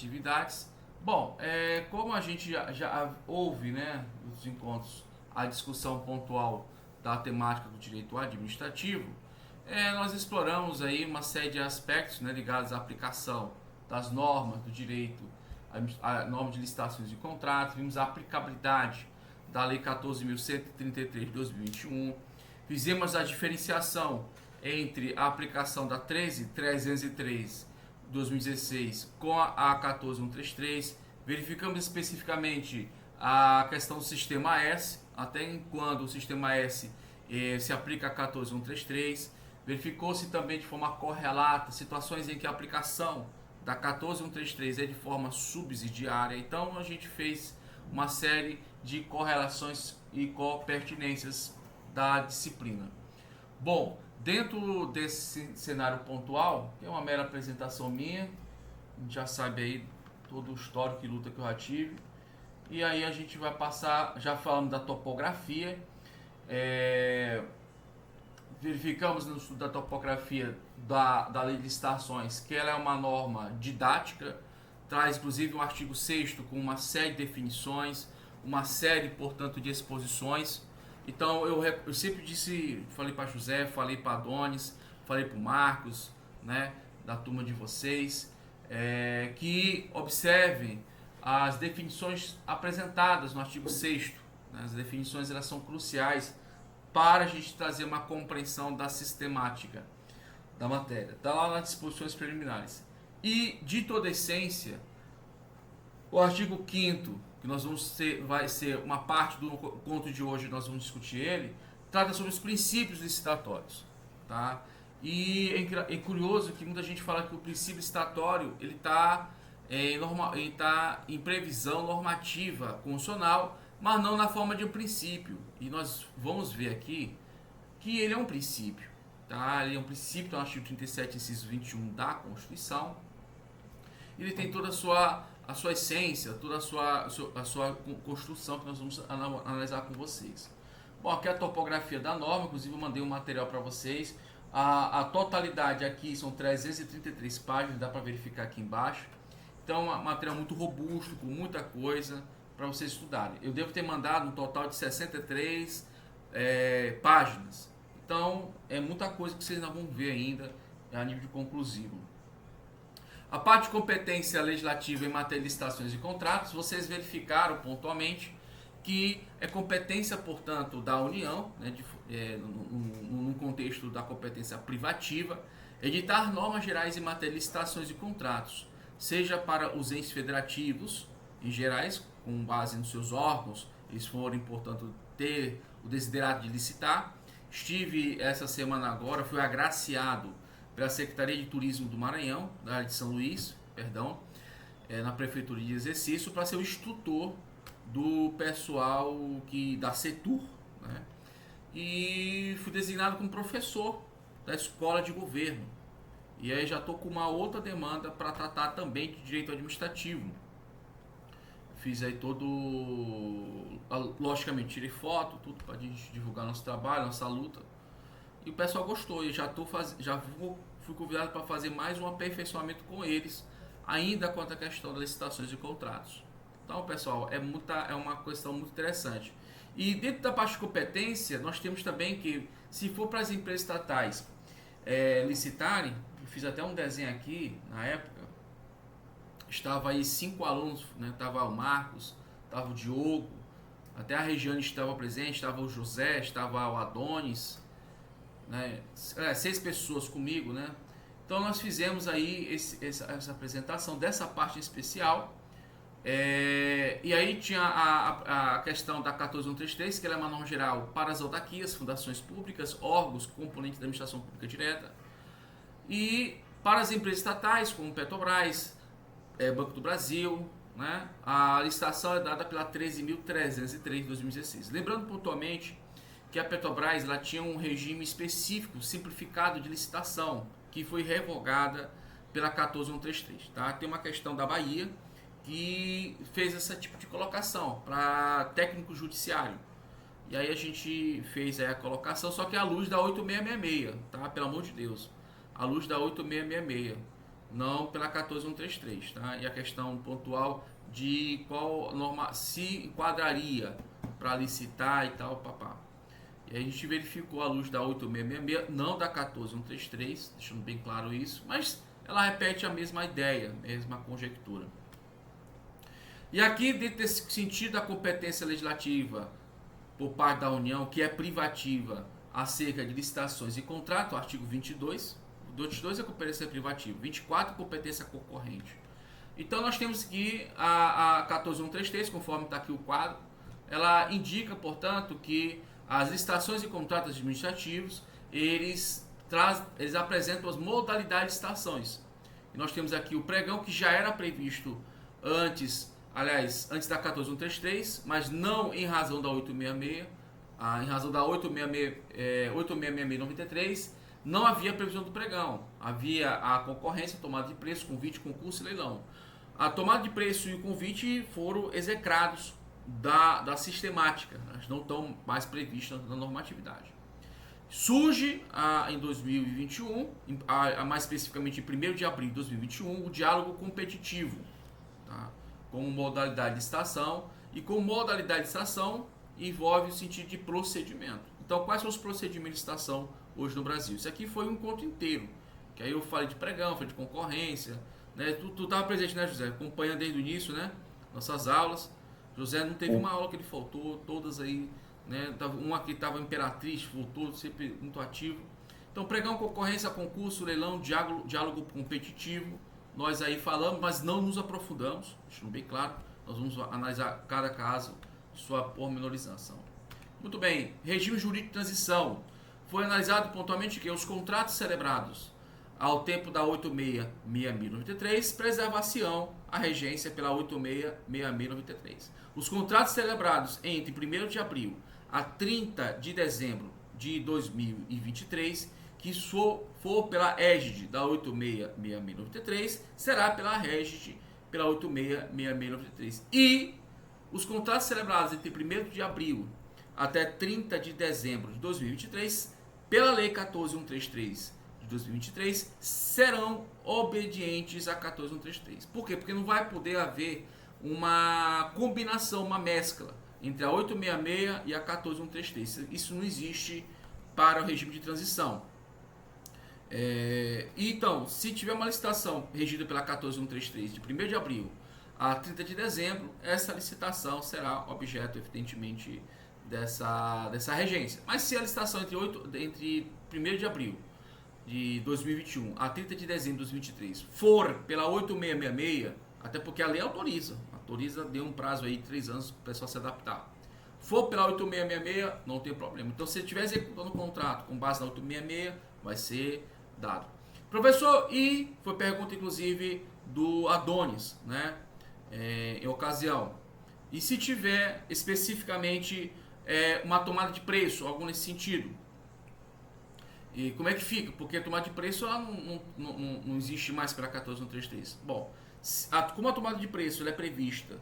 atividades. Bom, como a gente já houve, né, nos encontros, a discussão pontual da temática do direito administrativo, nós exploramos aí uma série de aspectos, né, ligados à aplicação das normas do direito, a norma de licitações e contratos, vimos a aplicabilidade da Lei 14.133 de 2021, fizemos a diferenciação entre a aplicação da 13.303 de 2016 com a 14.133, verificamos especificamente a questão do sistema S, até quando o sistema S se aplica a 14.133, verificou-se também de forma correlata situações em que a aplicação da 14.133 é de forma subsidiária. Então a gente fez uma série de correlações e copertinências da disciplina. Bom, dentro desse cenário pontual, que é uma mera apresentação minha, a gente já sabe aí todo o histórico e luta que eu já tive, e aí a gente vai passar, já falando da topografia, verificamos no estudo da topografia da Lei de Licitações que ela é uma norma didática, traz inclusive um artigo 6º com uma série de definições, uma série, portanto, de exposições. Então eu sempre disse, falei para José, falei para Adonis, falei para o Marcos, né, da turma de vocês, que observem as definições apresentadas no artigo 6º. Né, as definições elas são cruciais para a gente trazer uma compreensão da sistemática da matéria. Está lá nas disposições preliminares. E, de toda essência, o artigo 5º, que nós vai ser uma parte do conto de hoje, nós vamos discutir ele, trata sobre os princípios licitatórios. Tá? E é curioso que muita gente fala que o princípio licitatório ele está em previsão normativa constitucional, mas não na forma de um princípio. E nós vamos ver aqui que ele é um princípio. Tá? Ele é um princípio, então, no artigo 37, inciso 21 da Constituição. Ele tem toda a sua essência, toda a sua construção que nós vamos analisar com vocês. Bom, aqui é a topografia da norma, inclusive eu mandei um material para vocês. A totalidade aqui são 333 páginas, dá para verificar aqui embaixo. Então, é um material muito robusto, com muita coisa para vocês estudarem. Eu devo ter mandado um total de 63 páginas. Então, é muita coisa que vocês não vão ver ainda a nível de conclusivo. A parte de competência legislativa em matéria de licitações e contratos, vocês verificaram pontualmente que é competência, portanto, da União, né, no contexto da competência privativa, editar normas gerais em matéria de licitações e contratos, seja para os entes federativos em gerais, com base nos seus órgãos, eles forem, portanto, ter o desiderato de licitar. Estive essa semana agora, fui agraciado pela Secretaria de Turismo do Maranhão, da área de São Luís, na Prefeitura de Exercício, para ser o instrutor do pessoal da CETUR, né? E fui designado como professor da Escola de Governo. E aí já estou com uma outra demanda para tratar também de direito administrativo. Fiz aí logicamente tirei foto, tudo para divulgar nosso trabalho, nossa luta. E o pessoal gostou, e fui convidado para fazer mais um aperfeiçoamento com eles, ainda quanto à questão das licitações e contratos. Então, pessoal, é uma questão muito interessante. E dentro da parte de competência, nós temos também que, se for para as empresas estatais licitarem, eu fiz até um desenho aqui, na época, estava aí 5 alunos, né? Estava o Marcos, estava o Diogo, até a Regiane estava presente, estava o José, estava o Adonis, né? 6 pessoas comigo, né? Então nós fizemos aí essa apresentação dessa parte em especial. E aí tinha a questão da 14.133, que ela é uma norma geral para as autarquias, fundações públicas, órgãos, componentes da administração pública direta, e para as empresas estatais, como Petrobras, Banco do Brasil, né? A licitação é dada pela 13.303 de 2016. Lembrando pontualmente que a Petrobras ela tinha um regime específico, simplificado de licitação, que foi revogada pela 14.133. Tá? Tem uma questão da Bahia, que fez esse tipo de colocação para técnico judiciário. E aí a gente fez a colocação, só que à luz da 8666, tá? Pelo amor de Deus. À luz da 8666. não pela 14133, tá? E a questão pontual de qual norma se enquadraria para licitar e tal, papá. E a gente verificou à luz da 8666, não da 14133, deixando bem claro isso, mas ela repete a mesma ideia, a mesma conjectura. E aqui, dentro desse sentido da competência legislativa por parte da União, que é privativa acerca de licitações e contrato, artigo 22, 22 é competência privativa, 24 competência concorrente. Então nós temos que a 14133, conforme está aqui o quadro, ela indica, portanto, que as licitações e contratos administrativos, eles apresentam as modalidades de licitações. E nós temos aqui o pregão, que já era previsto antes da 14133, mas não em razão da 866, em razão da 8666-93, não havia previsão do pregão. Havia a concorrência, tomada de preço, convite, concurso e leilão. A tomada de preço e o convite foram execrados da sistemática, elas não estão mais previstas na normatividade. Surge em 2021, mais especificamente em 1º de abril de 2021, o diálogo competitivo, tá? Como modalidade de licitação, e como modalidade de licitação envolve o sentido de procedimento. Então, quais são os procedimentos de licitação hoje no Brasil? Isso aqui foi um encontro inteiro, que aí eu falei de pregão, falei de concorrência, né? Tu estava presente, né, José? Acompanhando desde o início, né? Nossas aulas. José não teve uma aula que ele faltou, todas aí, né? Uma que estava Imperatriz, voltou, sempre muito ativo. Então, pregão, concorrência, concurso, leilão, diálogo competitivo, nós aí falamos, mas não nos aprofundamos, deixando bem claro, nós vamos analisar cada caso, sua pormenorização. Muito bem, regime jurídico de transição. Foi analisado pontualmente que os contratos celebrados ao tempo da 8666-93 preservação a regência pela 8666-93. Os contratos celebrados entre 1º de abril a 30 de dezembro de 2023, que for pela égide da 8666-93, será pela égide pela 8666-93. E os contratos celebrados entre 1º de abril até 30 de dezembro de 2023, pela Lei 14133 de 2023, serão obedientes a 14133. Por quê? Porque não vai poder haver uma combinação, uma mescla entre a 866 e a 14133. Isso não existe para o regime de transição. Então, se tiver uma licitação regida pela 14133 de 1º de abril a 30 de dezembro, essa licitação será objeto, evidentemente, dessa regência. Mas se a licitação entre 1º de abril de 2021 a 30 de dezembro de 2023 for pela 8666, até porque a lei autoriza, deu um prazo aí de 3 anos para o pessoal se adaptar. For pela 8666, não tem problema. Então, se você estiver executando o contrato com base na 866, vai ser dado. Professor, e foi pergunta inclusive do Adonis, né? Em ocasião. E se tiver especificamente uma tomada de preço, algo nesse sentido? E como é que fica? Porque a tomada de preço ela não existe mais pela 14133. Bom, como a tomada de preço ela é prevista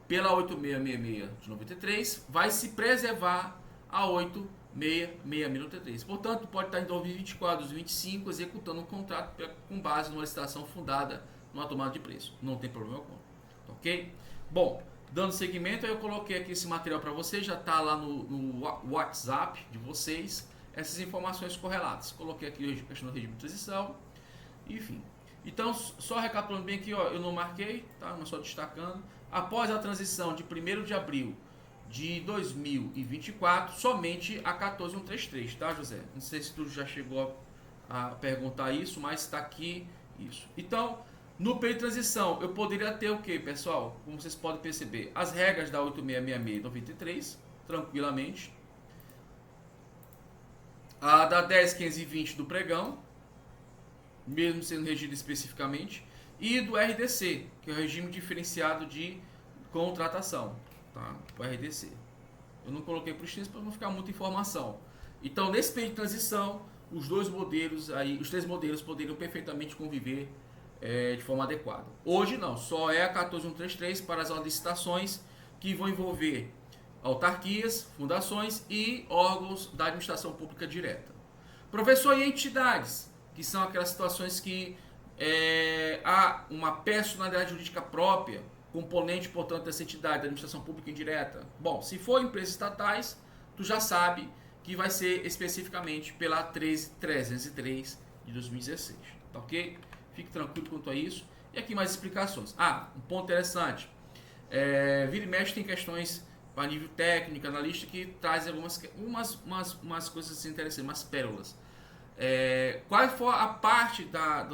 pela 8666 de 93, vai se preservar a 866693. Portanto, pode estar em 2024, 2025, executando um contrato com base numa licitação fundada numa tomada de preço. Não tem problema algum. Ok? Bom, dando seguimento, eu coloquei aqui esse material para vocês, já está lá no WhatsApp de vocês, essas informações correlatas. Coloquei aqui a questão do regime de transição, enfim. Então, só recapitulando bem aqui, ó, eu não marquei, tá? Mas só destacando. Após a transição de 1º de abril de 2024, somente a 14133, tá, José? Não sei se tu já chegou a perguntar isso, mas está aqui isso. Então, no período de transição, eu poderia ter o que, pessoal? Como vocês podem perceber, as regras da 8666-93, tranquilamente. A da 10.520 do pregão, mesmo sendo regido especificamente, e do RDC, que é o regime diferenciado de contratação, tá? O RDC. Eu não coloquei para os para não ficar muita informação. Então, nesse período de transição, os três modelos poderiam perfeitamente conviver de forma adequada. Hoje não, só é a 14133 para as licitações que vão envolver autarquias, fundações e órgãos da administração pública direta. Professor, e entidades, que são aquelas situações que há uma personalidade jurídica própria, componente, portanto, dessa entidade, da administração pública indireta. Bom, se for empresas estatais, tu já sabe que vai ser especificamente pela 13.303 de 2016, tá ok? Fique tranquilo quanto a isso. E aqui mais explicações. Um ponto interessante. Vira e mexe tem questões a nível técnico, analista, que traz umas coisas interessantes, umas pérolas. Qual foi a parte da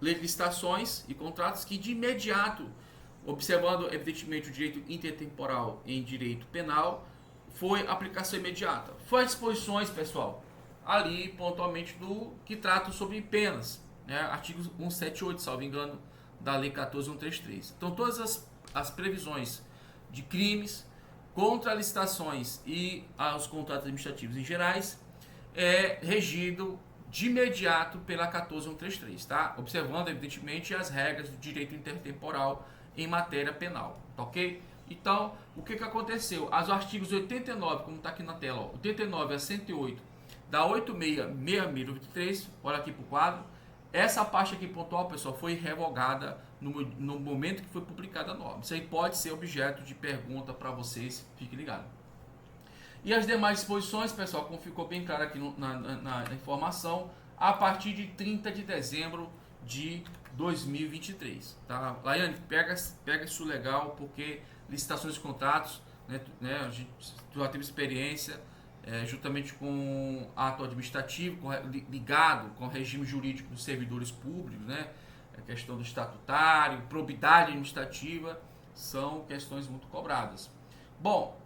lei de licitações e contratos que de imediato, observando evidentemente o direito intertemporal em direito penal, foi aplicação imediata? Foi as disposições, pessoal, ali pontualmente do que tratam sobre penas, né? Artigo 178, salvo engano, da lei 14.133. Então todas as previsões de crimes contra licitações e os contratos administrativos em gerais regido de imediato pela 14.133, tá? Observando evidentemente as regras do direito intertemporal em matéria penal, tá ok? Então, o que aconteceu? Os artigos 89, como está aqui na tela, 89 a 108 da 86.623, olha aqui para o quadro, essa parte aqui pontual, pessoal, foi revogada no momento que foi publicada a norma. Isso aí pode ser objeto de pergunta para vocês, fiquem ligados. E as demais disposições, pessoal, como ficou bem claro aqui na informação, a partir de 30 de dezembro de 2023. Tá? Laiane, pega isso legal, porque licitações de contratos, a gente já teve experiência juntamente com ato administrativo, ligado com o regime jurídico dos servidores públicos, a questão do estatutário, probidade administrativa, são questões muito cobradas. Bom,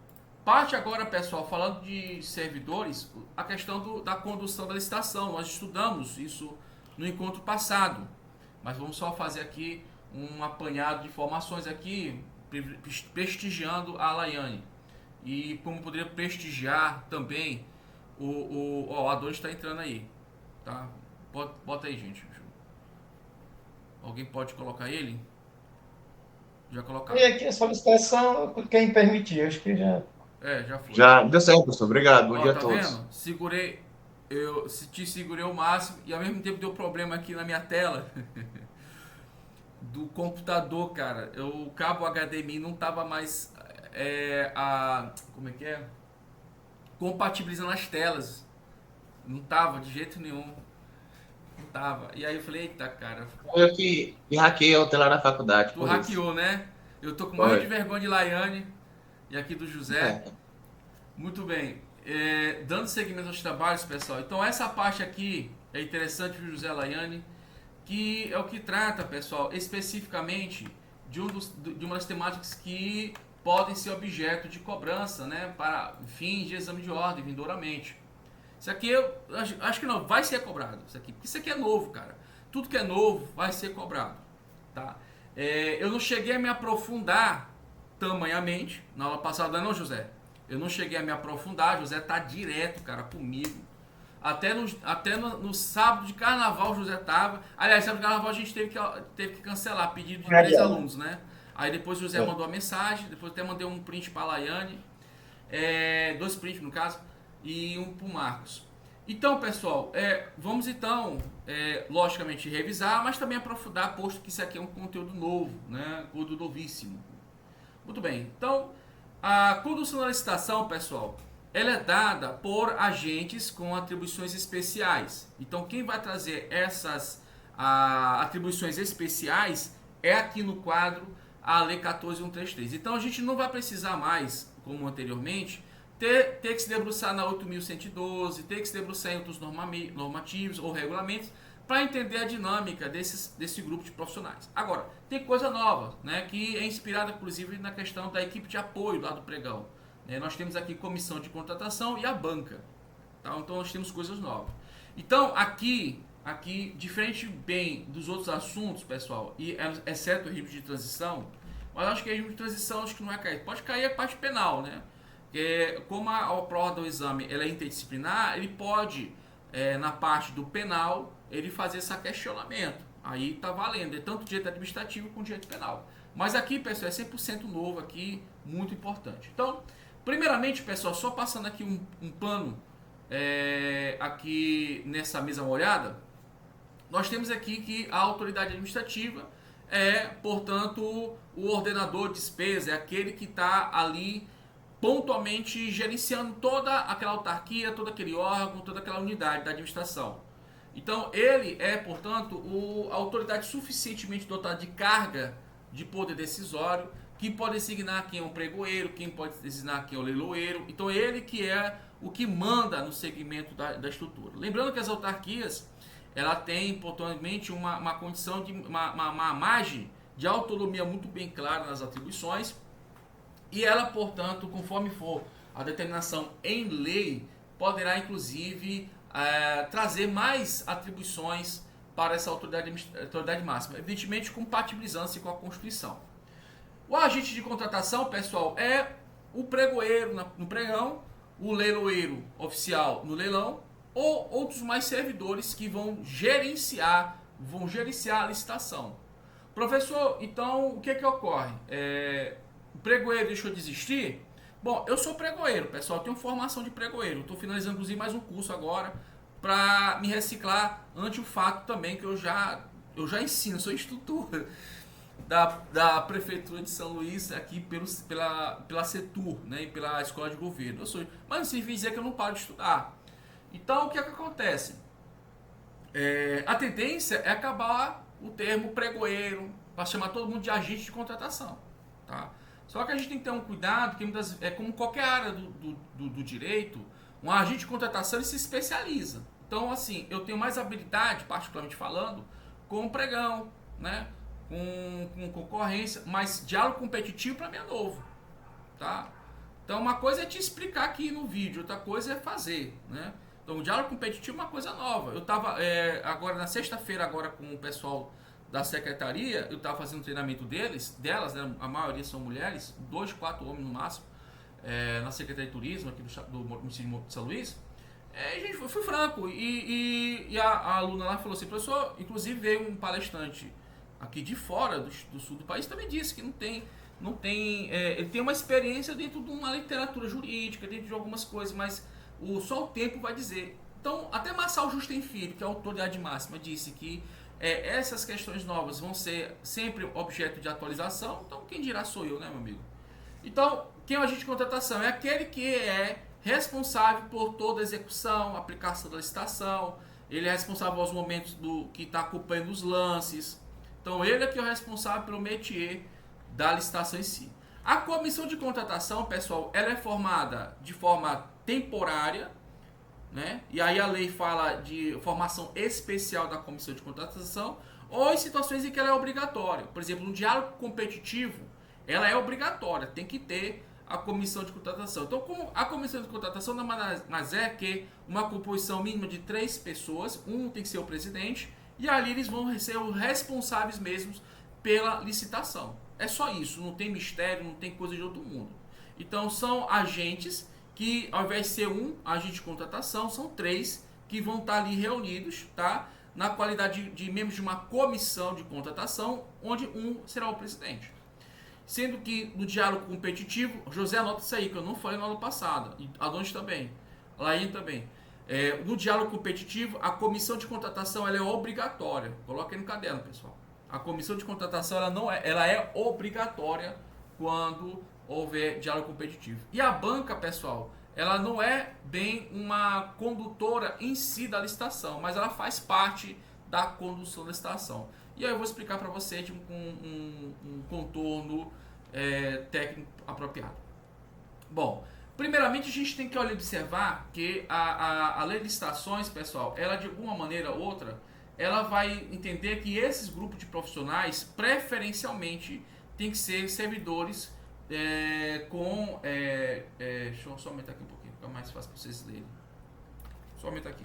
parte agora, pessoal, falando de servidores, a questão da condução da licitação. Nós estudamos isso no encontro passado, mas vamos só fazer aqui um apanhado de informações aqui, prestigiando a Laiane. E como poderia prestigiar também o A2 está entrando aí, tá? Bota aí, gente. Alguém pode colocar ele? Já colocaram. E aqui a solicitação, quem permitir, acho que já. Já foi. Já deu certo, professor. Obrigado. Bom Ó, dia a tá todos. vendo? Te segurei o máximo e ao mesmo tempo deu problema aqui na minha tela do computador, cara. O cabo HDMI não tava mais como é que é? Compatibilizando as telas. Não tava de jeito nenhum. Não tava. E aí eu falei, eita, cara. Eu que hackeei o tela na faculdade, Tu por isso. hackeou, né? Eu tô com morrendo de Foi. vergonha de Laiane e aqui do José. É. Muito bem. Dando seguimento aos trabalhos, pessoal. Então essa parte aqui é interessante para o José Laiane, que é o que trata, pessoal, especificamente de uma das temáticas que podem ser objeto de cobrança, né, para fins de exame de ordem, vindouramente. Isso aqui eu acho que não, vai ser cobrado. Isso aqui, porque isso aqui é novo, cara. Tudo que é novo vai ser cobrado, tá? Eu não cheguei a me aprofundar tamanhamente na aula passada, não, José. Eu não cheguei a me aprofundar, José tá direto, cara, comigo. Até no sábado de carnaval o José tava. Aliás, sábado de carnaval a gente teve que cancelar, pedido de 3 alunos, né? Aí depois o José mandou a mensagem, depois até mandei um print pra Laiane. 2 prints no caso, e um pro Marcos. Então, pessoal, vamos então, logicamente, revisar, mas também aprofundar, posto que isso aqui é um conteúdo novo, né? Conteúdo novíssimo. Muito bem, então, a condução da licitação, pessoal, ela é dada por agentes com atribuições especiais. Então, quem vai trazer essas atribuições especiais é aqui no quadro a Lei 14.133. Então, a gente não vai precisar mais, como anteriormente, ter que se debruçar na 8.112, ter que se debruçar em outros normativos ou regulamentos para entender a dinâmica desse grupo de profissionais. Agora, tem coisa nova, né, que é inspirada, inclusive, na questão da equipe de apoio lá do pregão. Nós temos aqui comissão de contratação e a banca. Tá? Então, nós temos coisas novas. Então, aqui, diferente bem dos outros assuntos, pessoal, e exceto o regime de transição, mas acho que o regime de transição acho que não vai cair. Pode cair a parte penal, né? Porque, como a prova do exame ela é interdisciplinar, ele pode, na parte do penal, ele fazer esse questionamento. Aí tá valendo, é tanto direito administrativo como direito penal. Mas aqui, pessoal, é 100% novo aqui, muito importante. Então, primeiramente, pessoal, só passando aqui um plano aqui nessa mesa molhada, nós temos aqui que a autoridade administrativa é, portanto, o ordenador de despesa, é aquele que está ali pontualmente gerenciando toda aquela autarquia, todo aquele órgão, toda aquela unidade da administração. Então, ele é, portanto, a autoridade suficientemente dotada de carga de poder decisório, que pode designar quem é um pregoeiro, quem pode designar quem é o leiloeiro. Então, ele que é o que manda no segmento da estrutura. Lembrando que as autarquias, ela tem, pontualmente, uma condição de uma margem de autonomia muito bem clara nas atribuições, e ela, portanto, conforme for a determinação em lei, poderá, inclusive, trazer mais atribuições para essa autoridade máxima, evidentemente compatibilizando-se com a Constituição. O agente de contratação, pessoal, é o pregoeiro no pregão, o leiloeiro oficial no leilão, ou outros mais servidores que vão gerenciar a licitação. Professor, então o que ocorre? O pregoeiro deixou de existir? Bom, eu sou pregoeiro, pessoal, eu tenho formação de pregoeiro. Estou finalizando, inclusive, mais um curso agora para me reciclar ante o fato também que eu já ensino, sou instrutor da Prefeitura de São Luís aqui pela CETUR, né, e pela Escola de Governo. Mas não significa dizer que eu não paro de estudar. Então, o que acontece? A tendência é acabar o termo pregoeiro para chamar todo mundo de agente de contratação, tá? Só que a gente tem que ter um cuidado, que como qualquer área do direito, um agente de contratação ele se especializa. Então, assim, eu tenho mais habilidade, particularmente falando, com pregão, né? Com concorrência, mas diálogo competitivo para mim é novo, tá? Então, uma coisa é te explicar aqui no vídeo, outra coisa é fazer, né? Então, o diálogo competitivo é uma coisa nova. Eu estava agora na sexta-feira agora com o pessoal da secretaria, eu estava fazendo um treinamento delas, né, a maioria são mulheres, 2, 4 homens no máximo, na Secretaria de Turismo aqui do município de São Luís. Gente, fui franco, e a aluna lá falou assim, professor, inclusive veio um palestrante aqui de fora do sul do país, também disse que ele tem uma experiência dentro de uma literatura jurídica, dentro de algumas coisas, mas só o tempo vai dizer. Então, até Marçal Justem Filho, que é a autoridade máxima, disse que essas questões novas vão ser sempre objeto de atualização. Então, quem dirá sou eu, né, meu amigo? Então, quem é o agente de contratação? É aquele que é responsável por toda a execução, aplicação da licitação. Ele é responsável aos momentos que está acompanhando os lances. Então, ele é que é o responsável pelo métier da licitação em si. A comissão de contratação, pessoal, ela é formada de forma temporária, né? E aí a lei fala de formação especial da comissão de contratação, ou em situações em que ela é obrigatória. Por exemplo, no diálogo competitivo, ela é obrigatória, tem que ter a comissão de contratação. Então, como a comissão de contratação nada mais é que uma composição mínima de 3 pessoas, um tem que ser o presidente, e ali eles vão ser os responsáveis mesmos pela licitação. É só isso, não tem mistério, não tem coisa de outro mundo. Então, são agentes que, ao invés de ser um agente de contratação, são 3 que vão estar ali reunidos, tá? Na qualidade de membros de uma comissão de contratação, onde um será o presidente. Sendo que no diálogo competitivo, José anota isso aí, que eu não falei no ano passado, e Adonis também, Laine também. No diálogo competitivo, a comissão de contratação ela é obrigatória. Coloca aí no caderno, pessoal. A comissão de contratação ela é obrigatória quando houver diálogo competitivo. E a banca, pessoal, ela não é bem uma condutora em si da licitação, mas ela faz parte da condução da licitação. E aí eu vou explicar para você de um contorno técnico apropriado. Bom, primeiramente a gente tem que observar que a lei de licitações, pessoal, ela de alguma maneira ou outra, ela vai entender que esses grupos de profissionais, preferencialmente, tem que ser servidores deixa eu só aumentar aqui um pouquinho, fica mais fácil para vocês lerem. Só aumentar aqui.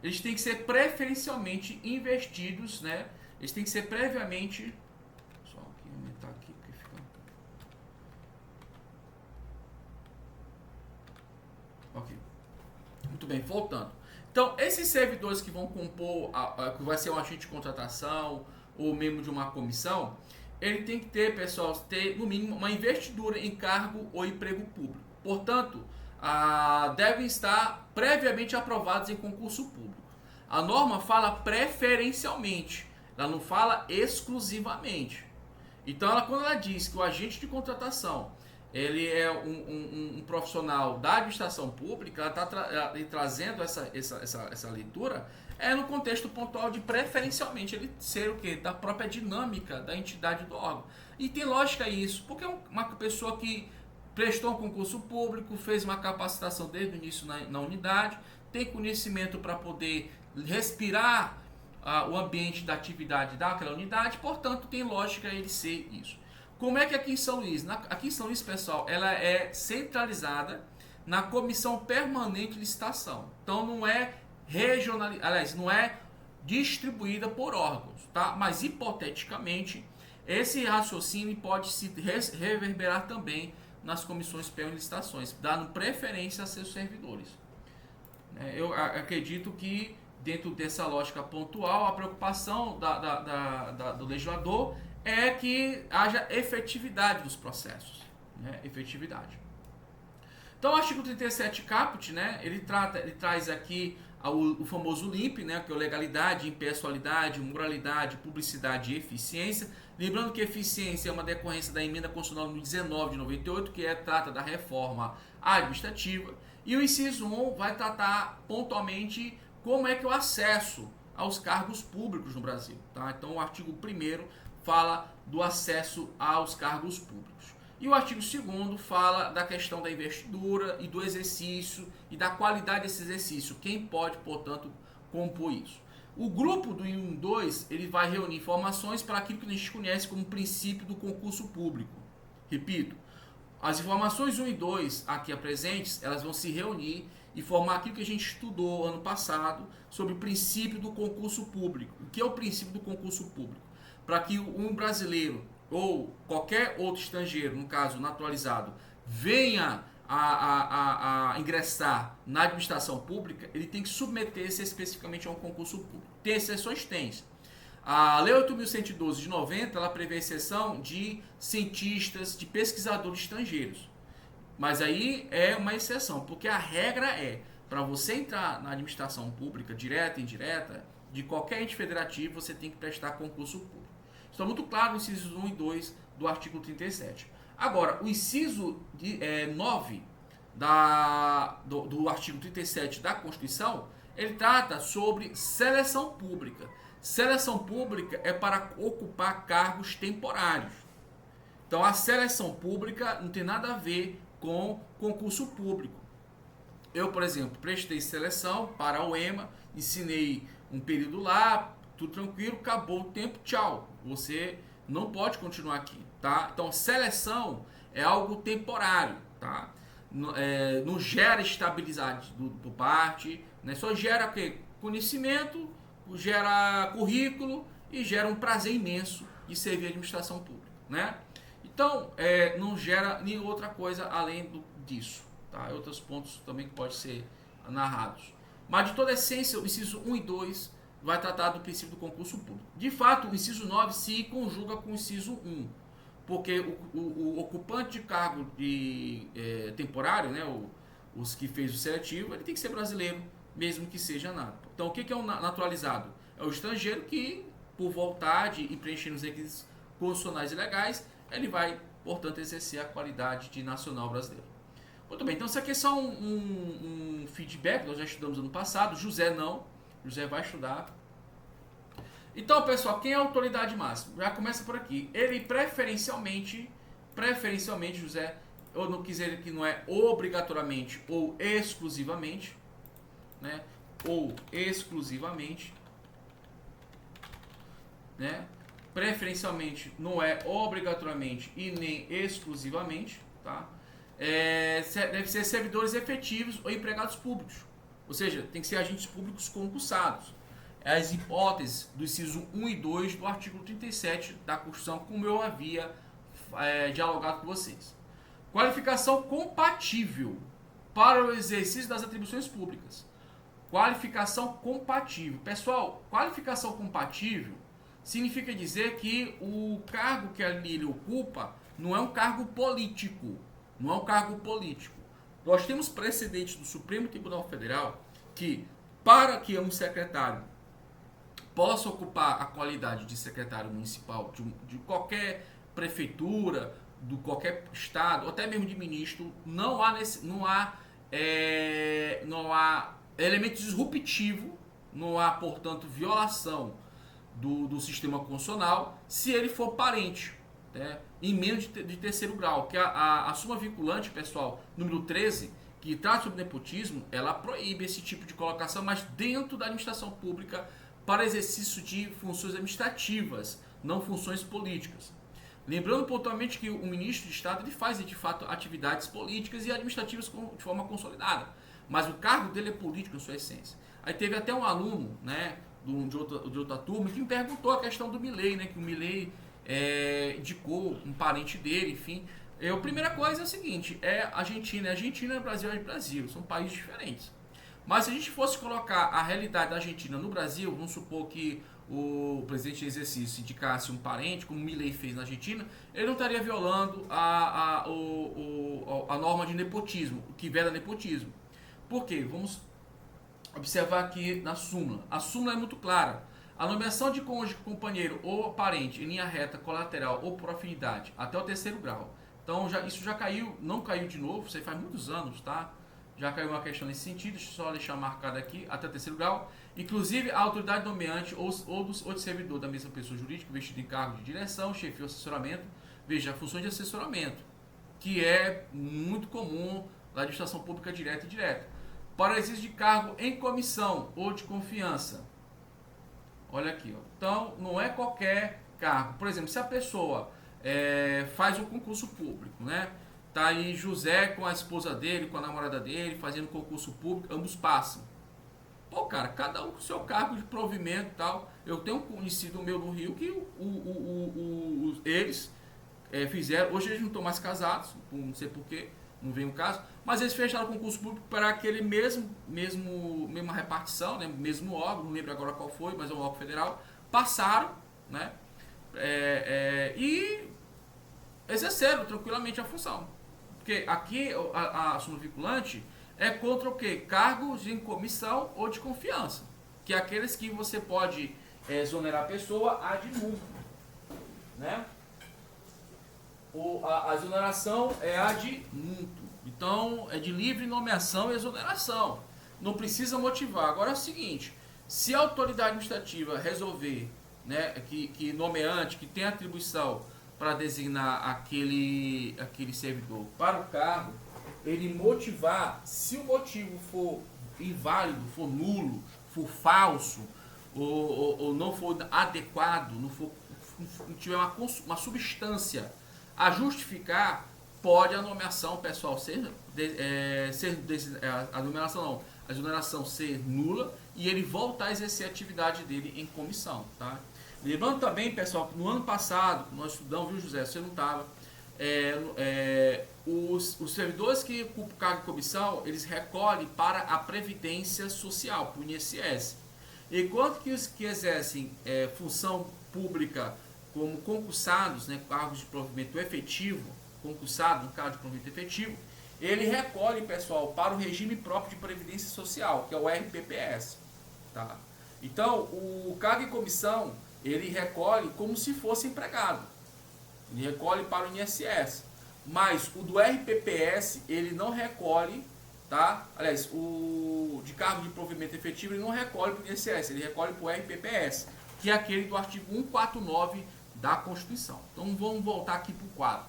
Eles têm que ser preferencialmente investidos, né? Eles têm que ser previamente. Só aqui, aumentar aqui, porque fica. Ok. Muito bem, voltando. Então, esses servidores que vão compor, que vai ser um agente de contratação ou membro de uma comissão, ele tem que ter, pessoal, no mínimo uma investidura em cargo ou emprego público. Portanto, devem estar previamente aprovados em concurso público. A norma fala preferencialmente, ela não fala exclusivamente. Então, quando ela diz que o agente de contratação ele é um profissional da administração pública, ela está trazendo essa leitura no contexto pontual de preferencialmente ele ser o quê? Da própria dinâmica da entidade do órgão. E tem lógica isso, porque é uma pessoa que prestou um concurso público, fez uma capacitação desde o início na unidade, tem conhecimento para poder respirar o ambiente da atividade daquela unidade, portanto tem lógica ele ser isso. Como é que aqui em São Luís? Aqui em São Luís, pessoal, ela é centralizada na Comissão Permanente de Licitação. Então não é regionalizada, aliás, não é distribuída por órgãos, tá? Mas hipoteticamente esse raciocínio pode se reverberar também nas comissões permanentes de licitações, dando preferência a seus servidores. Eu acredito que dentro dessa lógica pontual, a preocupação do legislador é que haja efetividade dos processos. Efetividade. Então, o artigo 37 caput, ele traz aqui o famoso LIMP, que é legalidade, impessoalidade, moralidade, publicidade e eficiência. Lembrando que eficiência é uma decorrência da emenda constitucional número 19 de 98, que trata da reforma administrativa. E o inciso 1 vai tratar pontualmente como é que o acesso aos cargos públicos no Brasil. Tá? Então, o artigo 1º fala do acesso aos cargos públicos. E o artigo 2º fala da questão da investidura e do exercício e da qualidade desse exercício. Quem pode, portanto, compor isso. O grupo do 1 e 2 ele vai reunir informações para aquilo que a gente conhece como princípio do concurso público. Repito, as informações 1 e 2 aqui presentes, elas vão se reunir e formar aquilo que a gente estudou ano passado sobre o princípio do concurso público. O que é o princípio do concurso público? Para que um brasileiro ou qualquer outro estrangeiro, no caso naturalizado, venha a ingressar na administração pública, ele tem que submeter-se especificamente a um concurso público. Tem exceções? Tem. A Lei 8.112 de 90, ela prevê exceção de cientistas, de pesquisadores estrangeiros. Mas aí é uma exceção, porque a regra para você entrar na administração pública, direta e indireta, de qualquer ente federativo, você tem que prestar concurso público. Está muito claro nos incisos 1 e 2 do artigo 37. Agora, o inciso 9 do artigo 37 da Constituição, ele trata sobre seleção pública. Seleção pública é para ocupar cargos temporários. Então, a seleção pública não tem nada a ver com concurso público. Eu, por exemplo, prestei seleção para a UEMA, ensinei um período lá, tudo tranquilo, acabou o tempo, tchau. Você não pode continuar aqui, tá? Então, seleção é algo temporário, tá? Não gera estabilidade por parte, só gera o quê? Conhecimento, gera currículo e gera um prazer imenso de servir a administração pública, Então, não gera nenhuma outra coisa além disso, tá? Outros pontos também que podem ser narrados. Mas, de toda essência, o inciso 1 e 2 vai tratar do princípio do concurso público. De fato, o inciso 9 se conjuga com o inciso 1, porque o ocupante de cargo temporário, os que fez o seletivo, ele tem que ser brasileiro, mesmo que seja nato. Então, o que é um naturalizado? É o estrangeiro que, por vontade e preenchendo os requisitos constitucionais e legais, ele vai, portanto, exercer a qualidade de nacional brasileiro. Muito bem, então isso aqui é só um feedback, nós já estudamos ano passado, José vai estudar. Então, pessoal, quem é a autoridade máxima? Já começa por aqui. Ele preferencialmente, José, eu não quis dizer que não é obrigatoriamente ou exclusivamente, ou exclusivamente, preferencialmente não é obrigatoriamente e nem exclusivamente, tá? Deve ser servidores efetivos ou empregados públicos, ou seja, tem que ser agentes públicos concursados. As hipóteses do inciso 1 e 2 do artigo 37 da Constituição, como eu havia dialogado com vocês. Qualificação compatível para o exercício das atribuições públicas. Qualificação compatível. Pessoal, qualificação compatível significa dizer que o cargo que ele ocupa não é um cargo político. Não é um cargo político. Nós temos precedentes do Supremo Tribunal Federal que Para que um secretário possa ocupar a qualidade de secretário municipal de qualquer prefeitura, de qualquer estado, ou até mesmo de ministro, não há elemento disruptivo, não há, portanto, violação do sistema constitucional se ele for parente, né, em menos de terceiro grau. Que a súmula vinculante, pessoal, número 13, que trata sobre nepotismo, ela proíbe esse tipo de colocação, mas dentro da administração pública, para exercício de funções administrativas, não funções políticas. Lembrando pontualmente que o ministro de Estado ele faz de fato atividades políticas e administrativas de forma consolidada, mas o cargo dele é político em sua essência. Aí teve até um aluno, né, de outra turma que me perguntou a questão do Milei, né, que o Milei indicou um parente dele, enfim. A primeira coisa é a seguinte, Argentina, Brasil é Brasil, são países diferentes. Mas se a gente fosse colocar a realidade da Argentina no Brasil, vamos supor que o presidente em exercício indicasse um parente, como o Milei fez na Argentina, ele não estaria violando a norma de nepotismo, o que veda nepotismo. Por quê? Vamos observar aqui na súmula. A súmula é muito clara. A nomeação de cônjuge, companheiro ou parente em linha reta, colateral ou por afinidade até o terceiro grau. Então isso já caiu, não caiu de novo, isso aí faz muitos anos, tá? Já caiu uma questão nesse sentido, deixa eu só deixar marcado aqui, até o terceiro grau. Inclusive, a autoridade nomeante ou de servidor da mesma pessoa jurídica vestido em cargo de direção, chefia ou assessoramento, veja, funções de assessoramento, que é muito comum na administração pública direta e indireta. Para exercício de cargo em comissão ou de confiança. Olha aqui, ó. Então, não é qualquer cargo. Por exemplo, se a pessoa faz um concurso público, né? Tá aí José com a esposa dele, com a namorada dele, fazendo concurso público, ambos passam. Pô, cara, cada um com o seu cargo de provimento e tal. Eu tenho um conhecido meu no Rio que eles fizeram, hoje eles não estão mais casados, não sei porquê, não vem o caso, mas eles fecharam o concurso público para aquele mesma repartição, né, mesmo órgão, não lembro agora qual foi, mas é um órgão federal, passaram, né, e exerceram tranquilamente a função. Porque aqui a súmula vinculante é contra o quê? Cargos em comissão ou de confiança, que é aqueles que você pode exonerar a pessoa ad nutum, né? A exoneração é ad nutum. Então, é de livre nomeação e exoneração. Não precisa motivar. Agora é o seguinte, se a autoridade administrativa resolver, né, que nomeante, que tem atribuição para designar aquele servidor para o cargo, ele motivar, se o motivo for inválido, for nulo, for falso, ou não for adequado, não tiver uma substância a justificar, pode a nomeação, pessoal, a exoneração ser nula e ele voltar a exercer a atividade dele em comissão, tá? Lembrando também, pessoal, que no ano passado, nós estudamos, viu, José, você não estava, os servidores que ocupam cargo de comissão, eles recolhem para a Previdência Social, para o INSS. Enquanto que os que exercem função pública como concursados, né, cargos de provimento efetivo, concursado no cargo de provimento efetivo, ele recolhe, pessoal, para o regime próprio de Previdência Social, que é o RPPS. Tá? Então, o cargo em comissão, ele recolhe como se fosse empregado. Ele recolhe para o INSS. Mas o do RPPS, ele não recolhe, tá? Aliás, o de cargo de provimento efetivo, ele não recolhe para o INSS, ele recolhe para o RPPS, que é aquele do artigo 149 da Constituição. Então, vamos voltar aqui para o quadro.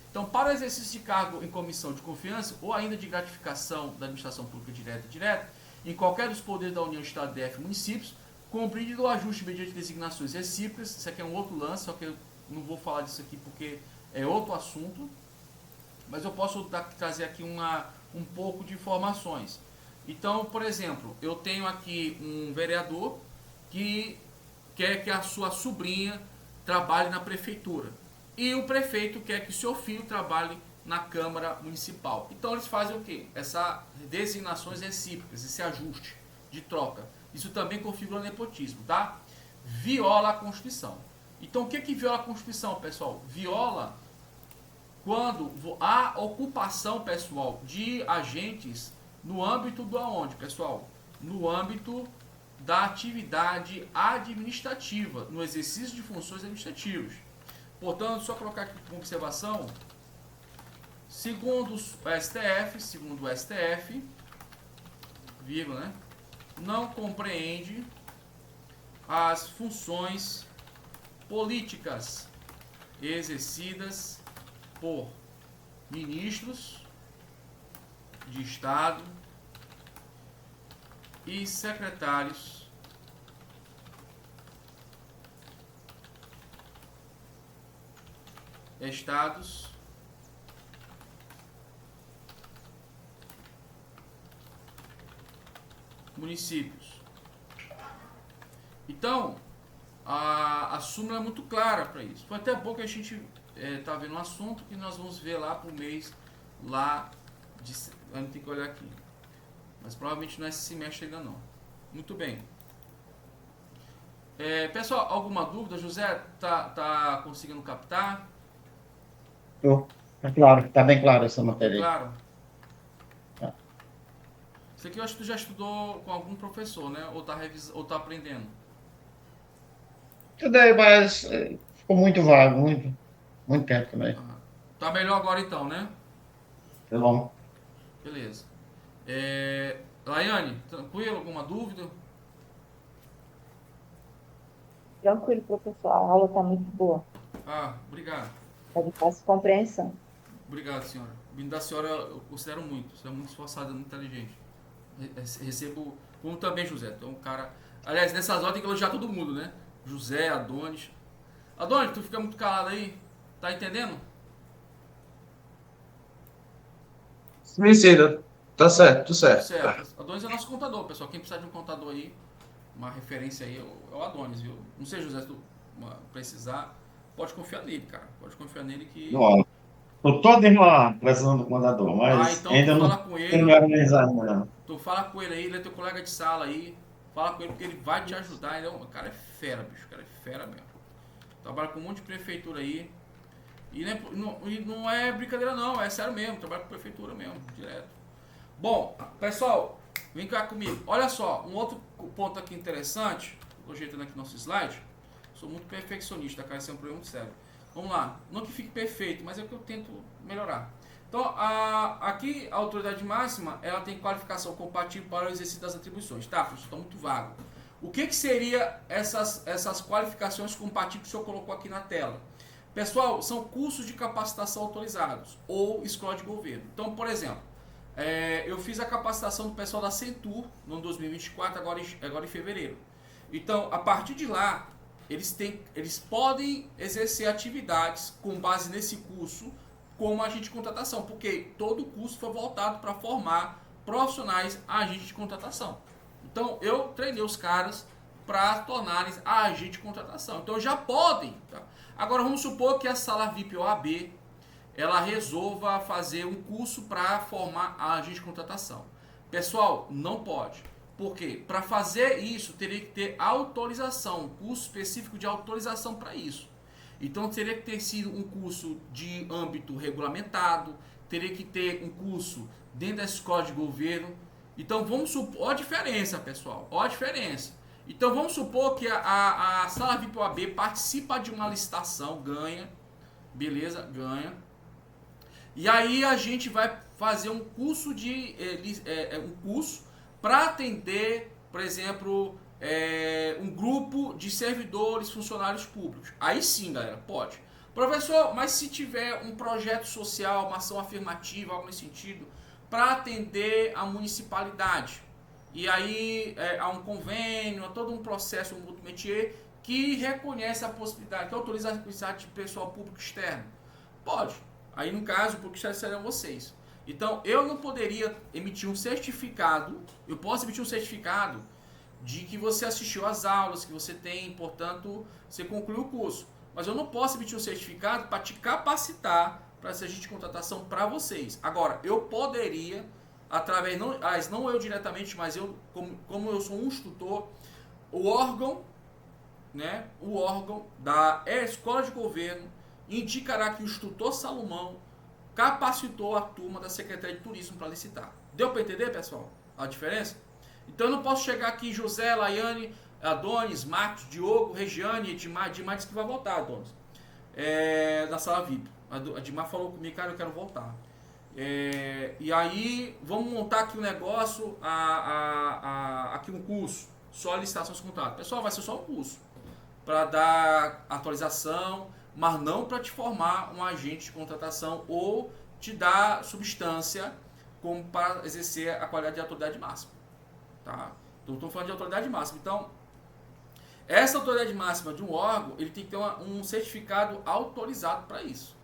Então, para o exercício de cargo em comissão de confiança, ou ainda de gratificação da administração pública direta e indireta, em qualquer dos poderes da União, Estado, DF, municípios, compreendido o ajuste mediante designações recíprocas. Isso aqui é um outro lance, só que eu não vou falar disso aqui porque é outro assunto, mas eu posso trazer aqui um pouco de informações. Então, por exemplo, eu tenho aqui um vereador que quer que a sua sobrinha trabalhe na prefeitura e o prefeito quer que o seu filho trabalhe na Câmara Municipal. Então eles fazem o quê? Essas designações recíprocas, esse ajuste de troca. Isso também configura nepotismo, tá? Viola a Constituição. Então o que viola a Constituição, pessoal? Viola quando há ocupação, pessoal, de agentes no âmbito do aonde, pessoal? no âmbito da atividade administrativa, no exercício de funções administrativas. Portanto, só colocar aqui como observação, segundo o STF, vírgula, né, não compreende as funções políticas exercidas por ministros de Estado e secretários estados municípios. Então, a súmula é muito clara para isso. Foi até bom que a gente tá vendo um assunto que nós vamos ver lá pro mês lá de, eu não tenho que olhar aqui, mas provavelmente não é esse semestre ainda não. Muito bem. Pessoal, alguma dúvida? José, tá conseguindo captar? Tô. Tá claro, tá bem claro essa matéria aí. Claro. Tá. Isso aqui eu acho que tu já estudou com algum professor, né? Ou tá aprendendo? Tudo aí, mas ficou muito vago, muito tempo também. Ah, tá melhor agora então, né? Tá bom. Beleza. Laiane, tranquilo? Alguma dúvida? Tranquilo, professor. A aula está muito boa. Ah, obrigado. Está de fácil compreensão. Obrigado, senhora. Vindo da senhora, eu considero muito. Você é muito esforçada, muito inteligente. Recebo, como também, José. Tu é um cara. Aliás, nessas horas tem que elogiar todo mundo, né? José, Adonis. Adonis, tu fica muito calado aí. Tá entendendo? Sim, tá certo, tudo certo. Certo. Adonis é nosso contador, pessoal. Quem precisar de um contador aí, uma referência aí, é o Adonis, viu? Não sei, José, se tu precisar, pode confiar nele, cara. Pode confiar nele que. Não, tô todo enrolado precisando do mandador, mas Então ainda tu não fala com tenho ele. me organizado ainda não. Tu fala com ele aí, ele é teu colega de sala aí. Fala com ele porque ele vai te ajudar. O cara é fera, bicho. O cara é fera mesmo. Trabalha com um monte de prefeitura aí. E não é brincadeira não, é sério mesmo. Trabalha com prefeitura mesmo, direto. Bom, pessoal, vem cá comigo. Olha só, um outro ponto aqui interessante. Estou ajeitando aqui nosso slide. Sou muito perfeccionista, cara. Esse é um problema muito sério. Vamos lá. Não que fique perfeito, mas é o que eu tento melhorar. Então, aqui a autoridade máxima, ela tem qualificação compatível para o exercício das atribuições. Tá, professor, está muito vago. O que seria essas qualificações compatíveis que o senhor colocou aqui na tela? Pessoal, são cursos de capacitação autorizados ou escola de governo. Então, por exemplo, eu fiz a capacitação do pessoal da Centur no ano 2024, agora em fevereiro. Então, a partir de lá, eles podem exercer atividades com base nesse curso como agente de contratação, porque todo o curso foi voltado para formar profissionais agentes de contratação. Então, eu treinei os caras para tornarem agente de contratação. Então, já podem. Tá? Agora, vamos supor que a sala VIP OAB ela resolva fazer um curso para formar agente de contratação. Pessoal, não pode. Por quê? Para fazer isso, teria que ter autorização, um curso específico de autorização para isso. Então, teria que ter sido um curso de âmbito regulamentado, teria que ter um curso dentro da escola de governo. Então, vamos supor, olha a diferença, pessoal, olha a diferença. Então, vamos supor que a sala VIP OAB participa de uma licitação, ganha, beleza, ganha. E aí a gente vai fazer um curso para atender, por exemplo, um grupo de servidores, funcionários públicos. Aí sim, galera, pode. Professor, mas se tiver um projeto social, uma ação afirmativa, algo nesse sentido, para atender a municipalidade. E aí há um convênio, há todo um processo, um multimetier, que reconhece a possibilidade, que autoriza a atividade de pessoal público externo. Pode. Aí no caso, porque serão vocês. Então, eu não poderia emitir um certificado, eu posso emitir um certificado de que você assistiu às aulas, que você tem, portanto, você concluiu o curso. Mas eu não posso emitir um certificado para te capacitar para ser agente de contratação para vocês. Agora, eu poderia, através, não eu diretamente, mas eu, como eu sou um instrutor, o órgão da escola de governo indicará que o instrutor Salomão capacitou a turma da Secretaria de Turismo para licitar. Deu para entender, pessoal, a diferença? Então eu não posso chegar aqui, José, Laiane, Adonis, Marcos, Diogo, Regiane, Edmar disse que vai voltar, Adonis, na sala VIP. A Edmar falou comigo, cara, eu quero voltar. E aí, vamos montar aqui um negócio, aqui um curso, só licitações de contrato. Pessoal, vai ser só um curso, para dar atualização, mas não para te formar um agente de contratação ou te dar substância como para exercer a qualidade de autoridade máxima. Tá? Então, estou falando de autoridade máxima. Então, essa autoridade máxima de um órgão, ele tem que ter um certificado autorizado para isso.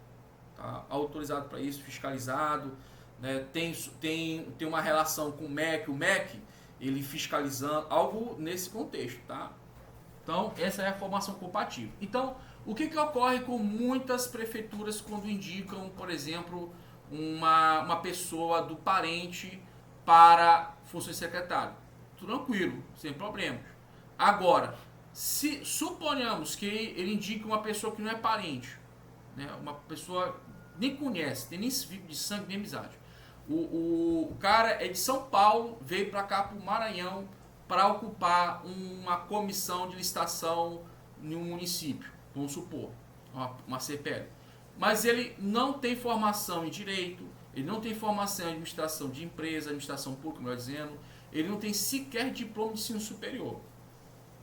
Tá? Autorizado para isso, fiscalizado, né? Tem uma relação com o MEC, ele fiscalizando, algo nesse contexto. Tá? Então, essa é a formação compatível. Então, o que ocorre com muitas prefeituras quando indicam, por exemplo, uma pessoa do parente para funções de secretário? Tranquilo, sem problemas. Agora, se suponhamos que ele indique uma pessoa que não é parente, né, uma pessoa nem conhece, tem nem esse vínculo de sangue nem amizade. O cara é de São Paulo, veio para cá, para o Maranhão, para ocupar uma comissão de licitação em um município, vamos supor, uma CPL. Mas ele não tem formação em direito, ele não tem formação em administração de empresa, administração pública, melhor dizendo, ele não tem sequer diploma de ensino superior.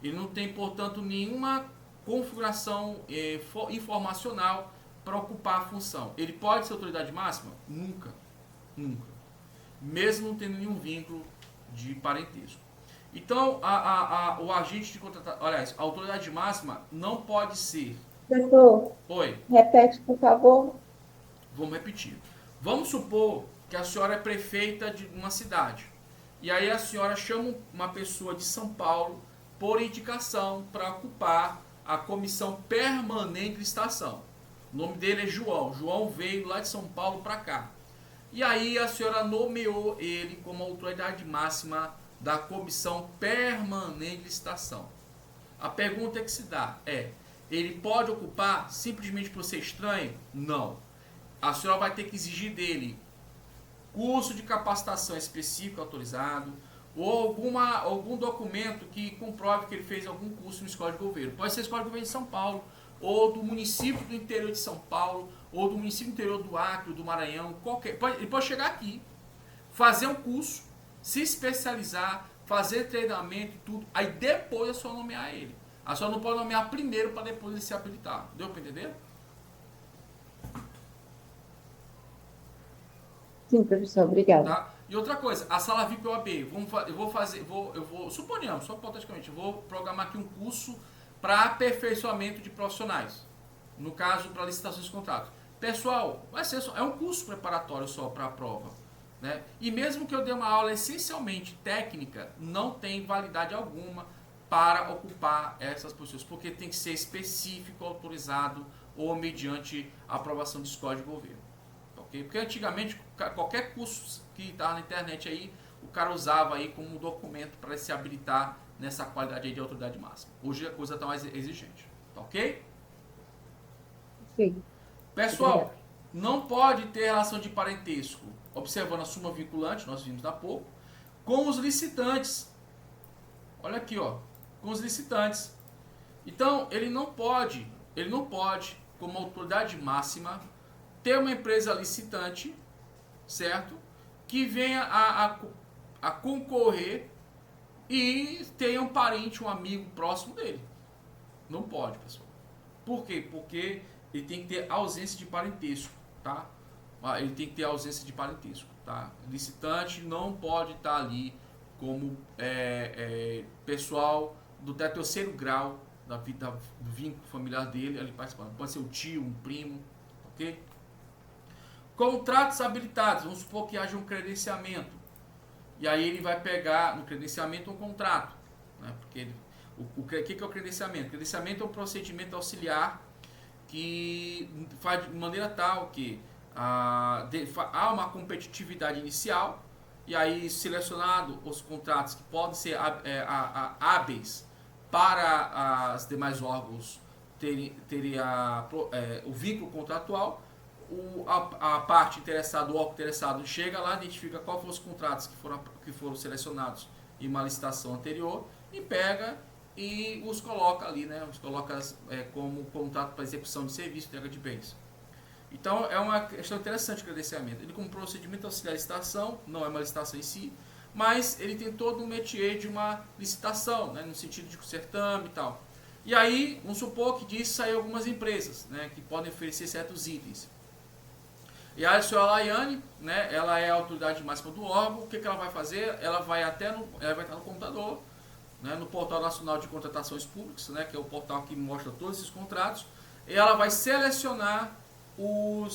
Ele não tem, portanto, nenhuma configuração informacional para ocupar a função. Ele pode ser autoridade máxima? Nunca. Nunca. Mesmo não tendo nenhum vínculo de parentesco. Então, o agente de contratação, aliás, a autoridade máxima não pode ser... Professor, Oi, repete, por favor. vamos repetir. Vamos supor que a senhora é prefeita de uma cidade. E aí a senhora chama uma pessoa de São Paulo por indicação para ocupar a comissão permanente de licitação. O nome dele é João. João veio lá de São Paulo para cá. E aí a senhora nomeou ele como autoridade máxima da comissão permanente de licitação. A pergunta que se dá é, ele pode ocupar simplesmente por ser estranho? Não. A senhora vai ter que exigir dele curso de capacitação específico autorizado ou algum documento que comprove que ele fez algum curso no escola de governo. Pode ser escola de governo de São Paulo, ou do município do interior de São Paulo, ou do município do interior do Acre, do Maranhão, qualquer. Ele pode chegar aqui, fazer um curso, se especializar, fazer treinamento e tudo, aí depois é só nomear ele. A senhora não pode nomear primeiro para depois ele se habilitar. Deu para entender? Sim, professor, obrigada. Tá? E outra coisa, a sala VIP OAB, suponhamos, só hipoteticamente, eu vou programar aqui um curso para aperfeiçoamento de profissionais. No caso, para licitações de contrato. Pessoal, é um curso preparatório só para a prova. Né? E mesmo que eu dê uma aula essencialmente técnica, não tem validade alguma para ocupar essas posições, porque tem que ser específico, autorizado ou mediante aprovação de escola de governo. Okay? Porque antigamente, qualquer curso que estava na internet aí, o cara usava aí como documento para se habilitar nessa qualidade aí de autoridade máxima. Hoje a coisa está mais exigente. Tá ok? Sim. Pessoal, não pode ter relação de parentesco, observando a súmula vinculante, nós vimos há pouco, com os licitantes. Olha aqui, ó, com os licitantes. Então, ele não pode, como autoridade máxima, ter uma empresa licitante, certo? Que venha a concorrer e tenha um parente, um amigo próximo dele. Não pode, pessoal. Por quê? Porque ele tem que ter ausência de parentesco, tá? Ele tem que ter ausência de parentesco, tá? Licitante não pode estar ali como pessoal do terceiro grau do vínculo familiar dele ali participando. Pode ser um tio, um primo, ok? Contratos habilitados, vamos supor que haja um credenciamento. E aí ele vai pegar no credenciamento um contrato. Né? Porque o que é o credenciamento? O credenciamento é um procedimento auxiliar que faz de maneira tal que há uma competitividade inicial e aí selecionado os contratos que podem ser hábeis para os demais órgãos terem o vínculo contratual, a parte interessada, o órgão interessado chega lá, identifica quais foram os contratos que foram selecionados em uma licitação anterior e pega e os coloca ali, né? Os coloca como contrato para execução de serviço, entrega de bens. Então é uma questão interessante de credenciamento. Ele como procedimento auxiliar de licitação, não é uma licitação em si, mas ele tem todo um métier de uma licitação, né? No sentido de certame e tal. E aí, vamos supor que disso saem algumas empresas, né? Que podem oferecer certos itens. E a senhora Laiane, né, ela é a autoridade máxima do órgão. O que ela vai fazer? Ela vai estar no computador, né, no Portal Nacional de Contratações Públicas, né, que é o portal que mostra todos esses contratos, e ela vai selecionar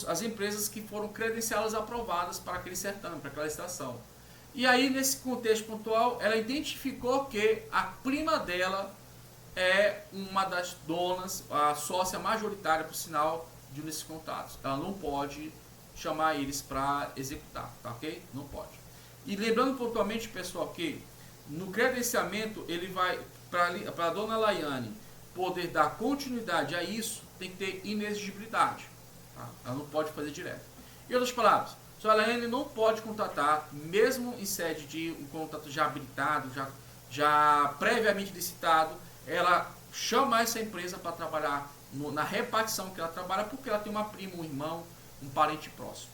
as empresas que foram credenciadas aprovadas para aquele certame, para aquela licitação. E aí, nesse contexto pontual, ela identificou que a prima dela é uma das donas, a sócia majoritária, por sinal, de um desses contratos. Ela não pode chamar eles para executar, tá ok? Não pode. E lembrando pontualmente, pessoal, que no credenciamento, ele vai, para a dona Laiane poder dar continuidade a isso, tem que ter inexigibilidade. Tá? Ela não pode fazer direto. Em outras palavras, a senhora Laiane não pode contratar, mesmo em sede de um contrato já habilitado, já previamente licitado, ela chama essa empresa para trabalhar na repartição que ela trabalha, porque ela tem uma prima, um irmão, um parente próximo,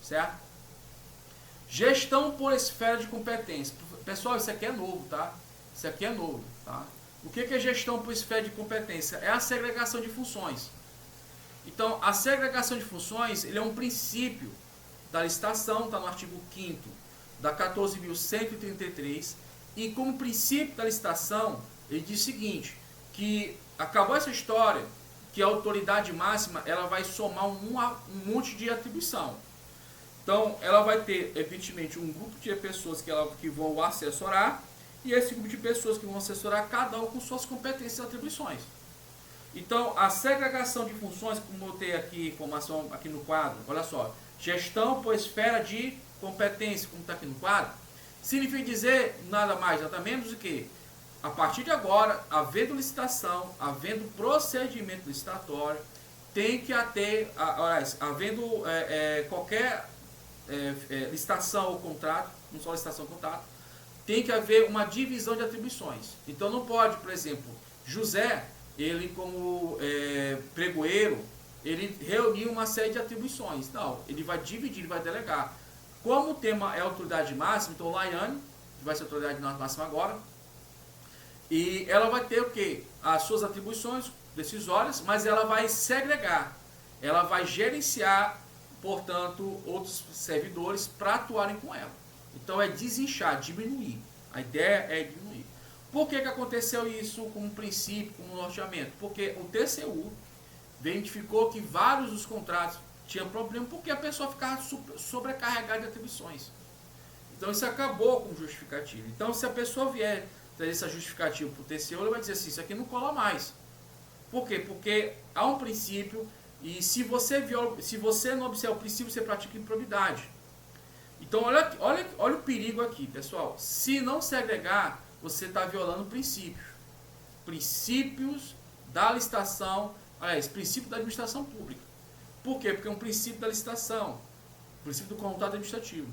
certo? Gestão por esfera de competência. Pessoal, isso aqui é novo, tá? Isso aqui é novo, tá? O que é gestão por esfera de competência? É a segregação de funções. Então, a segregação de funções, ele é um princípio da licitação, está no artigo 5º da 14.133, e como princípio da licitação, ele diz o seguinte, que acabou essa história, que a autoridade máxima ela vai somar um monte de atribuição. Então, ela vai ter, evidentemente, um grupo de pessoas que vão assessorar, e esse grupo de pessoas que vão assessorar, cada um com suas competências e atribuições. Então, a segregação de funções, como eu tenho aqui informação aqui no quadro, olha só, gestão por esfera de competência, como está aqui no quadro, significa dizer nada mais, nada menos do que a partir de agora, havendo licitação, havendo procedimento licitatório, tem que ter, havendo qualquer licitação ou contrato, não só licitação ou contrato, tem que haver uma divisão de atribuições. Então não pode, por exemplo, José, ele como pregoeiro, ele reuniu uma série de atribuições. Não, ele vai dividir, ele vai delegar. Como o tema é autoridade máxima, então Laiane, que vai ser a autoridade máxima agora, e ela vai ter o quê? As suas atribuições decisórias, mas ela vai segregar. Ela vai gerenciar, portanto, outros servidores para atuarem com ela. Então é desinchar, diminuir. A ideia é diminuir. Por que aconteceu isso como princípio, como norteamento? Porque o TCU identificou que vários dos contratos tinham problema porque a pessoa ficava sobrecarregada de atribuições. Então isso acabou com o justificativo. Então se a pessoa vier trazer essa justificativa para o TCU, ele vai dizer assim, isso aqui não cola mais. Por quê? Porque há um princípio e se você não observar o princípio, você pratica improbidade. Então olha o perigo aqui, pessoal. Se não segregar, você está violando princípios. Princípios da licitação, princípio da administração pública. Por quê? Porque é um princípio da licitação, princípio do contrato administrativo.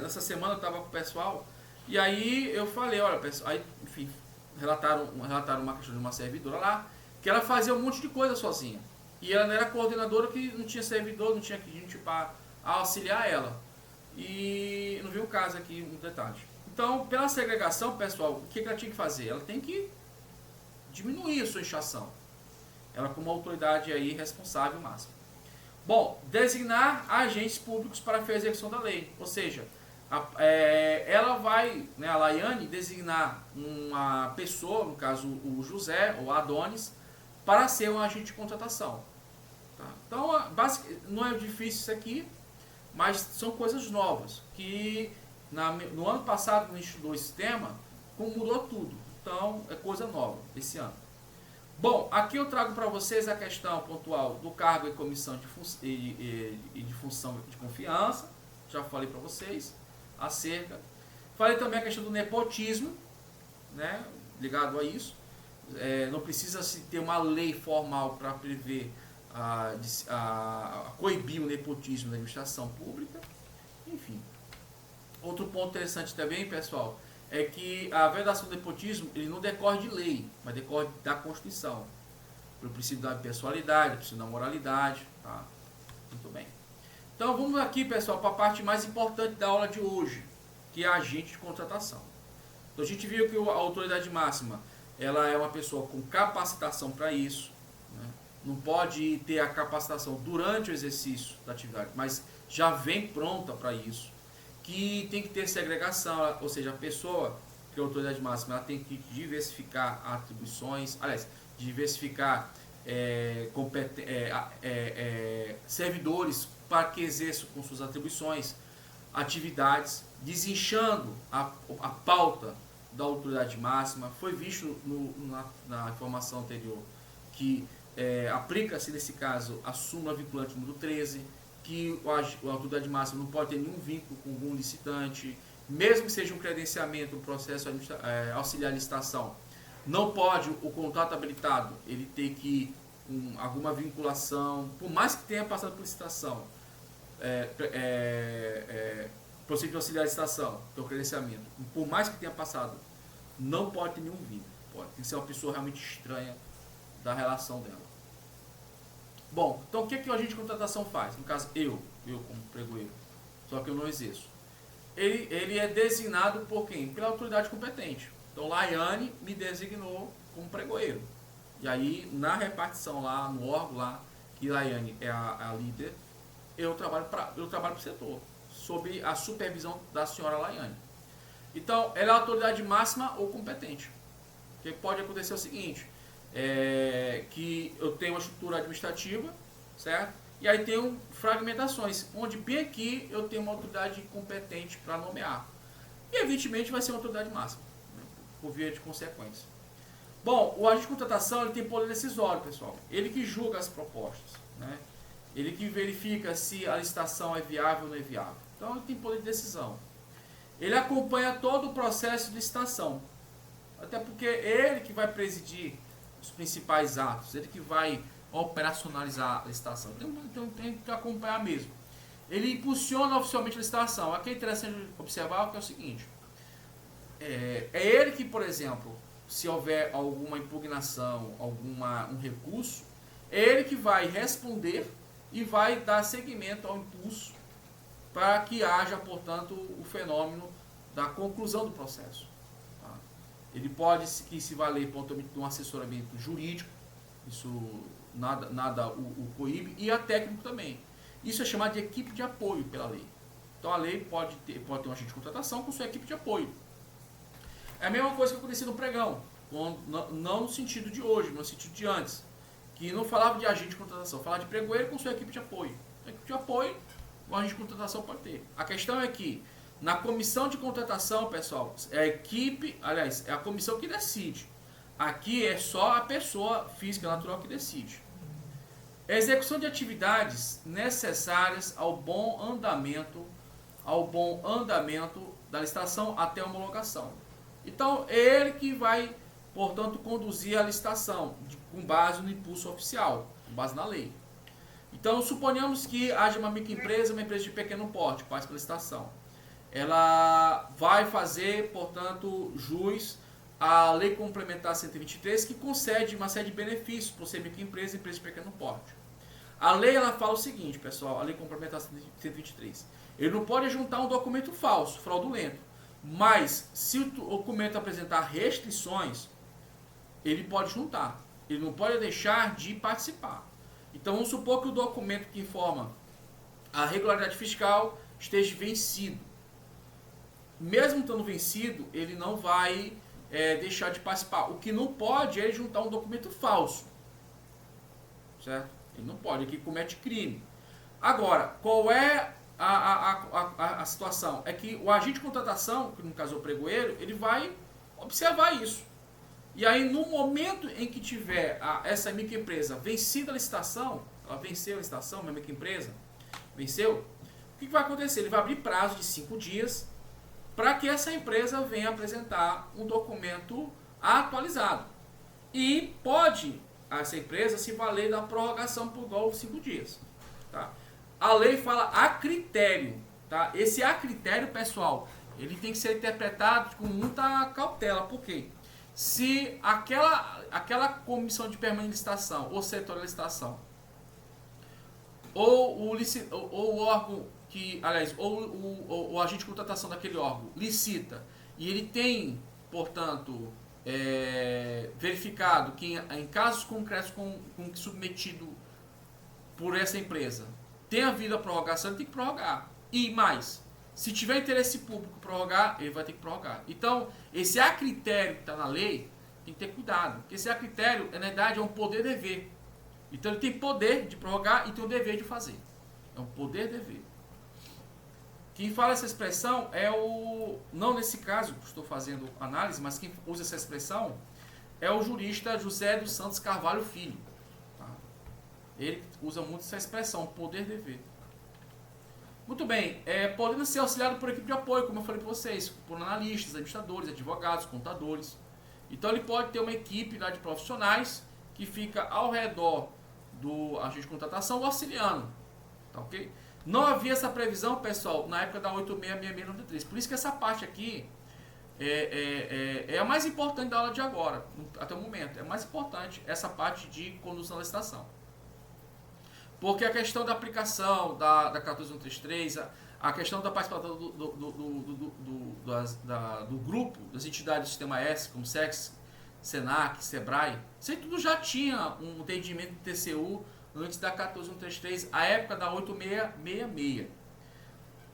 Nessa semana eu estava com o pessoal, e aí eu falei, olha, pessoal, aí, enfim, relataram uma questão de uma servidora lá, que ela fazia um monte de coisa sozinha. E ela não era coordenadora, que não tinha servidor, não tinha gente para auxiliar ela. E não viu o caso aqui, um detalhe. Então, pela segregação, pessoal, o que ela tinha que fazer? Ela tem que diminuir a sua inchação. Ela como autoridade aí responsável máxima. Bom, designar agentes públicos para a execução da lei. Ou seja, ela vai, né, a Laiane, designar uma pessoa, no caso o José ou Adonis, para ser um agente de contratação. Tá? Então, não é difícil isso aqui, mas são coisas novas, que no ano passado, quando a gente estudou esse tema, mudou tudo. Então, é coisa nova esse ano. Bom, aqui eu trago para vocês a questão pontual do cargo e comissão de função de confiança. Já falei para vocês acerca. Falei também a questão do nepotismo, né, ligado a isso. Não precisa se ter uma lei formal para prever coibir o nepotismo na administração pública. Enfim. Outro ponto interessante também, pessoal, é que a vedação do nepotismo ele não decorre de lei, mas decorre da Constituição. Pelo princípio da pessoalidade, princípio da moralidade. Tá? Muito bem. Então vamos aqui, pessoal, para a parte mais importante da aula de hoje, que é a agente de contratação. Então a gente viu que a autoridade máxima ela é uma pessoa com capacitação para isso. Né? Não pode ter a capacitação durante o exercício da atividade, mas já vem pronta para isso. Que tem que ter segregação, ou seja, a pessoa que é a autoridade máxima ela tem que diversificar atribuições, aliás, diversificar servidores para que exerçam com suas atribuições atividades, desinchando a pauta da autoridade máxima. Foi visto na informação anterior que aplica-se nesse caso a súmula vinculante número 13, que a autoridade máxima não pode ter nenhum vínculo com algum licitante, mesmo que seja um credenciamento, um processo auxiliar licitação. Não pode o contrato habilitado ele ter que com alguma vinculação, por mais que tenha passado por licitação, procedimento auxiliar licitação, que é o credenciamento, por mais que tenha passado, não pode ter nenhum vínculo. Tem que ser uma pessoa realmente estranha da relação dela. Bom, então o que a agente de contratação faz? No caso, eu como pregoeiro, só que eu não exerço. Ele é designado por quem? Pela autoridade competente. Então, Laiane me designou como pregoeiro. E aí, na repartição lá, no órgão lá, que Laiane é a líder, eu trabalho para o setor, sob a supervisão da senhora Laiane. Então, ela é a autoridade máxima ou competente. Porque pode acontecer o seguinte, que eu tenho uma estrutura administrativa, certo? E aí tenho fragmentações, onde bem aqui eu tenho uma autoridade competente para nomear. E evidentemente vai ser uma autoridade máxima, né, por via de consequência. Bom, o agente de contratação ele tem poder decisório, pessoal. Ele que julga as propostas, né? Ele que verifica se a licitação é viável ou não é viável. Então ele tem poder de decisão. Ele acompanha todo o processo de licitação, até porque é ele que vai presidir os principais atos, ele que vai operacionalizar a licitação. Então tem que acompanhar mesmo. Ele impulsiona oficialmente a licitação. Aqui é interessante observar que é o seguinte, é ele que, por exemplo, se houver alguma impugnação, um recurso, é ele que vai responder e vai dar seguimento ao impulso para que haja, portanto, o fenômeno da conclusão do processo. Tá? Ele pode se valer, pontualmente, de um assessoramento jurídico, isso nada o coíbe, e a técnico também. Isso é chamado de equipe de apoio pela lei. Então a lei pode ter um agente de contratação com sua equipe de apoio. É a mesma coisa que acontecia no pregão, não no sentido de hoje, no sentido de antes, que não falava de agente de contratação, falava de pregoeiro com sua equipe de apoio. A equipe de apoio, o agente de contratação pode ter. A questão é que, na comissão de contratação, pessoal, é a equipe, aliás, é a comissão que decide. Aqui é só a pessoa física natural que decide. A execução de atividades necessárias ao bom andamento da licitação até a homologação. Então, é ele que vai, portanto, conduzir a licitação com base no impulso oficial, com base na lei. Então, suponhamos que haja uma microempresa, uma empresa de pequeno porte, que faz pela licitação. Ela vai fazer, portanto, jus à Lei Complementar 123, que concede uma série de benefícios por ser microempresa e empresa de pequeno porte. A lei ela fala o seguinte, pessoal, a Lei Complementar 123. Ele não pode juntar um documento falso, fraudulento. Mas, se o documento apresentar restrições, ele pode juntar. Ele não pode deixar de participar. Então, vamos supor que o documento que informa a regularidade fiscal esteja vencido. Mesmo estando vencido, ele não vai deixar de participar. O que não pode é juntar um documento falso. Certo? Ele não pode, ele comete crime. Agora, qual é a situação? É que o agente de contratação, que no caso é o pregoeiro, ele vai observar isso. E aí, no momento em que tiver essa microempresa vencida a licitação, ela venceu a licitação, uma microempresa, venceu, o que vai acontecer? Ele vai abrir prazo de 5 dias para que essa empresa venha apresentar um documento atualizado. E pode essa empresa se valer da prorrogação por igual 5 dias. Tá? A lei fala a critério Tá? Esse a critério, pessoal, ele tem que ser interpretado com muita cautela. Por quê? Se aquela comissão de permanente licitação ou setorial de licitação ou o órgão que, aliás, ou o agente de contratação daquele órgão licita e ele tem, portanto, verificado que em casos concretos com submetido por essa empresa tem havido a prorrogação, ele tem que prorrogar. E mais, se tiver interesse público prorrogar, ele vai ter que prorrogar. Então, esse a critério que está na lei, tem que ter cuidado. Porque esse a critério, na verdade, é um poder-dever. Então, ele tem poder de prorrogar e tem o dever de fazer. É um poder-dever. Quem fala essa expressão é não nesse caso que estou fazendo análise, mas quem usa essa expressão é o jurista José dos Santos Carvalho Filho. Tá? Ele usa muito essa expressão, poder-dever. Muito bem, podendo ser auxiliado por equipe de apoio, como eu falei para vocês, por analistas, administradores, advogados, contadores. Então ele pode ter uma equipe lá de profissionais que fica ao redor do agente de contratação auxiliando. Tá, ok? Não havia essa previsão, pessoal, na época da 866693. Por isso que essa parte aqui é a mais importante da aula de agora, até o momento. É mais importante essa parte de condução da licitação. Porque a questão da aplicação da 14133, a questão da participação do grupo, das entidades do Sistema S, como SEX, SENAC, SEBRAE, isso aí tudo já tinha um entendimento do TCU antes da 14133, a época da 8666.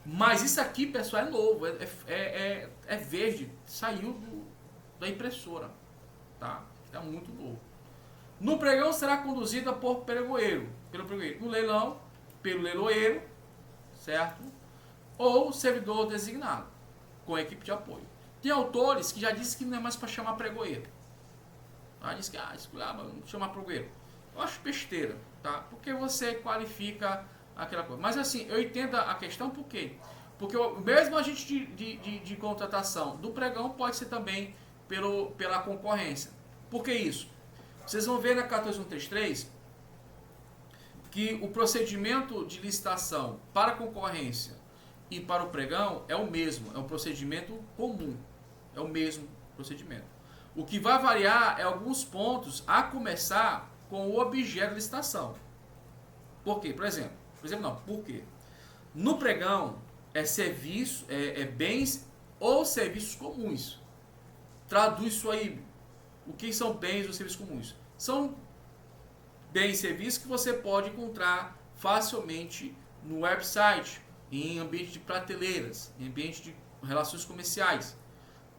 Mas isso aqui, pessoal, é novo, é verde, saiu da impressora, tá? É muito novo. No pregão será conduzida pelo pregoeiro. No leilão, pelo leiloeiro, certo? Ou servidor designado, com a equipe de apoio. Tem autores que já dizem que não é mais para chamar pregoeiro. Tá? Diz que, vamos chamar pregoeiro. Eu acho besteira, tá? Porque você qualifica aquela coisa. Mas assim, eu entendo a questão, por quê? Porque o mesmo agente de contratação do pregão pode ser também pela concorrência. Por que isso? Vocês vão ver na 14133 que o procedimento de licitação para a concorrência e para o pregão é o mesmo, é um procedimento comum, é o mesmo procedimento. O que vai variar é alguns pontos, a começar com o objeto da licitação. Por quê? Por exemplo, por quê? No pregão é serviço, bens ou serviços comuns. Traduz isso aí. O que são bens ou serviços comuns? São bens e serviços que você pode encontrar facilmente no website, em ambiente de prateleiras, em ambiente de relações comerciais.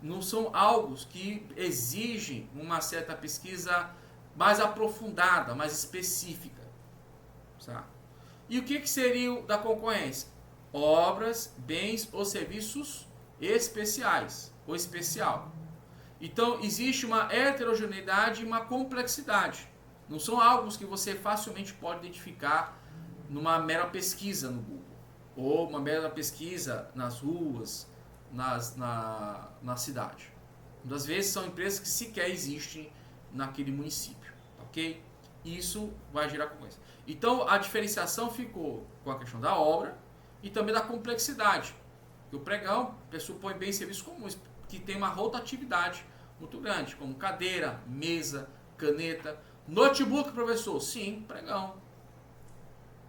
Não são algo que exigem uma certa pesquisa mais aprofundada, mais específica. Sabe? E o que seria o da concorrência? Obras, bens ou serviços especiais ou especial. Então, existe uma heterogeneidade e uma complexidade. Não são algo que você facilmente pode identificar numa mera pesquisa no Google. Ou uma mera pesquisa nas ruas, na cidade. Muitas vezes são empresas que sequer existem naquele município. Ok? Isso vai gerar concorrência. Então, a diferenciação ficou com a questão da obra e também da complexidade. O pregão pressupõe bem serviços comuns, que tem uma rotatividade muito grande, como cadeira, mesa, caneta, notebook, professor, sim, pregão,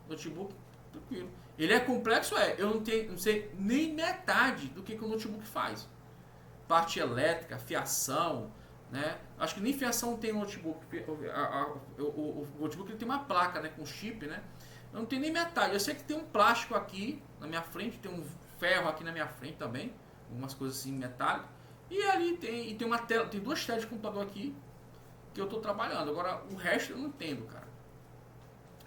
notebook, tranquilo. Ele é complexo, eu não sei nem metade do que o notebook faz. Parte elétrica, fiação, né? Acho que nem fiação tem no notebook. O notebook ele tem uma placa, né, com chip, né? Eu não tenho nem metade. Eu sei que tem um plástico aqui na minha frente, tem um ferro aqui na minha frente também, algumas coisas assim metálicas. E ali tem uma tela, tem duas telas de computador aqui que eu estou trabalhando. Agora o resto eu não entendo, cara.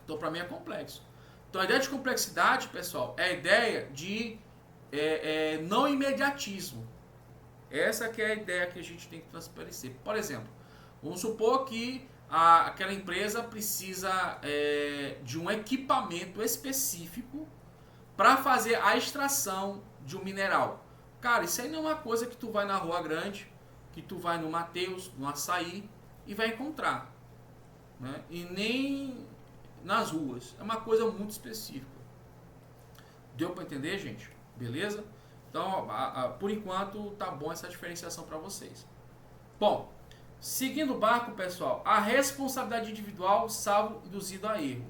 Então para mim é complexo. Então a ideia de complexidade, pessoal, é a ideia de não imediatismo. Essa que é a ideia que a gente tem que transparecer. Por exemplo, vamos supor que aquela empresa precisa de um equipamento específico para fazer a extração de um mineral. Cara, isso aí não é uma coisa que tu vai na Rua Grande, que tu vai no Mateus, no Açaí e vai encontrar. Né? E nem nas ruas. É uma coisa muito específica. Deu para entender, gente? Beleza? Então, por enquanto, tá bom essa diferenciação para vocês. Bom, seguindo o barco, pessoal, a responsabilidade individual salvo induzido a erro.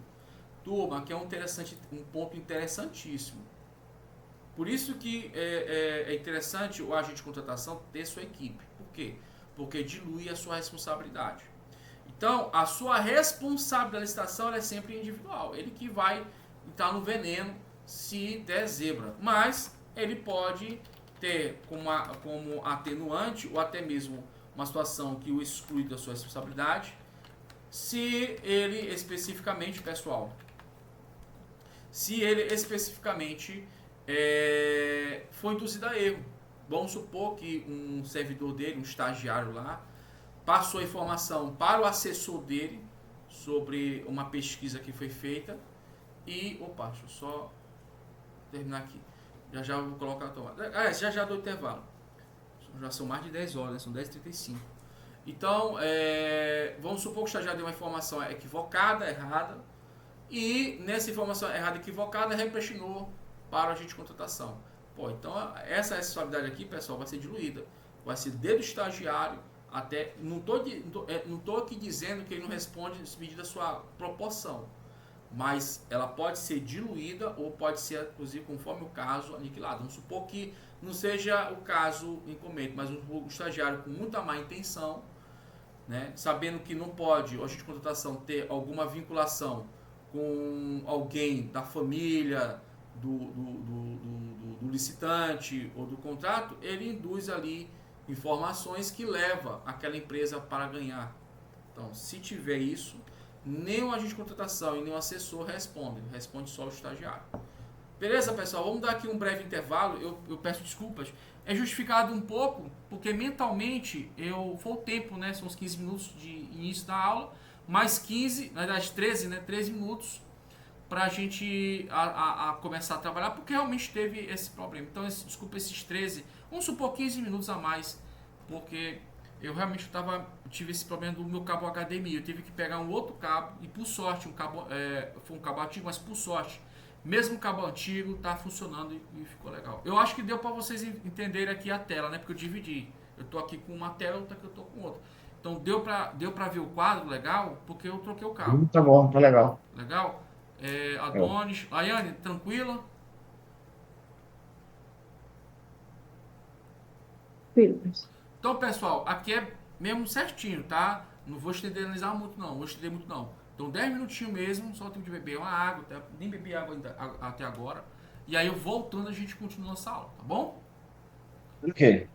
Turma, que é um ponto interessantíssimo. Por isso que é interessante o agente de contratação ter sua equipe. Por quê? Porque dilui a sua responsabilidade. Então, a sua responsabilidade da licitação ela é sempre individual. Ele que vai estar no veneno se der zebra. Mas ele pode ter como atenuante ou até mesmo uma situação que o exclui da sua responsabilidade, se ele especificamente, pessoal, foi induzido a erro. Vamos supor que um servidor dele, um estagiário lá, passou a informação para o assessor dele sobre uma pesquisa que foi feita e... Opa, deixa eu só terminar aqui. Já vou colocar a tomada. Já do intervalo. Já são mais de 10 horas, né? São 10h35. Então, vamos supor que o estagiário deu uma informação equivocada, errada, e nessa informação errada, equivocada, represtinou para o agente de contratação. Pô, então essa responsabilidade aqui, pessoal, vai ser diluída. Vai ser desde o estagiário até... Não estou aqui dizendo que ele não responde medida a sua proporção, mas ela pode ser diluída ou pode ser, inclusive, conforme o caso, aniquilada. Vamos supor que não seja o caso incomente, mas um estagiário com muita má intenção, né, sabendo que não pode o agente de contratação ter alguma vinculação com alguém da família do licitante ou do contrato, ele induz ali informações que leva aquela empresa para ganhar. Então, se tiver isso, nem o agente de contratação e nem o assessor responde só o estagiário. Beleza, pessoal? Vamos dar aqui um breve intervalo. Eu peço desculpas. É justificado um pouco, porque mentalmente foi o tempo, né? São os 15 minutos de início da aula, mais 15, na verdade 13, né? 13 minutos para a gente começar a trabalhar, porque realmente teve esse problema. Então, desculpa esses 13, vamos supor 15 minutos a mais, porque eu realmente tive esse problema do meu cabo HDMI. Eu tive que pegar um outro cabo e, por sorte, foi um cabo antigo, mas por sorte, mesmo o cabo antigo tá funcionando e ficou legal. Eu acho que deu para vocês entenderem aqui a tela, né? Porque eu dividi. Eu tô aqui com uma tela, outra que eu tô com outra. Então deu para ver o quadro legal, porque eu troquei o cabo. Tá bom, tá legal. Legal? Adonis, Laiane, tranquila? Então, pessoal, aqui é mesmo certinho, tá? Não vou analisar muito não, vou estender muito não. Então 10 minutinhos mesmo, só o tempo de beber uma água, nem bebi água até agora. E aí, voltando, a gente continua essa aula, tá bom? Ok.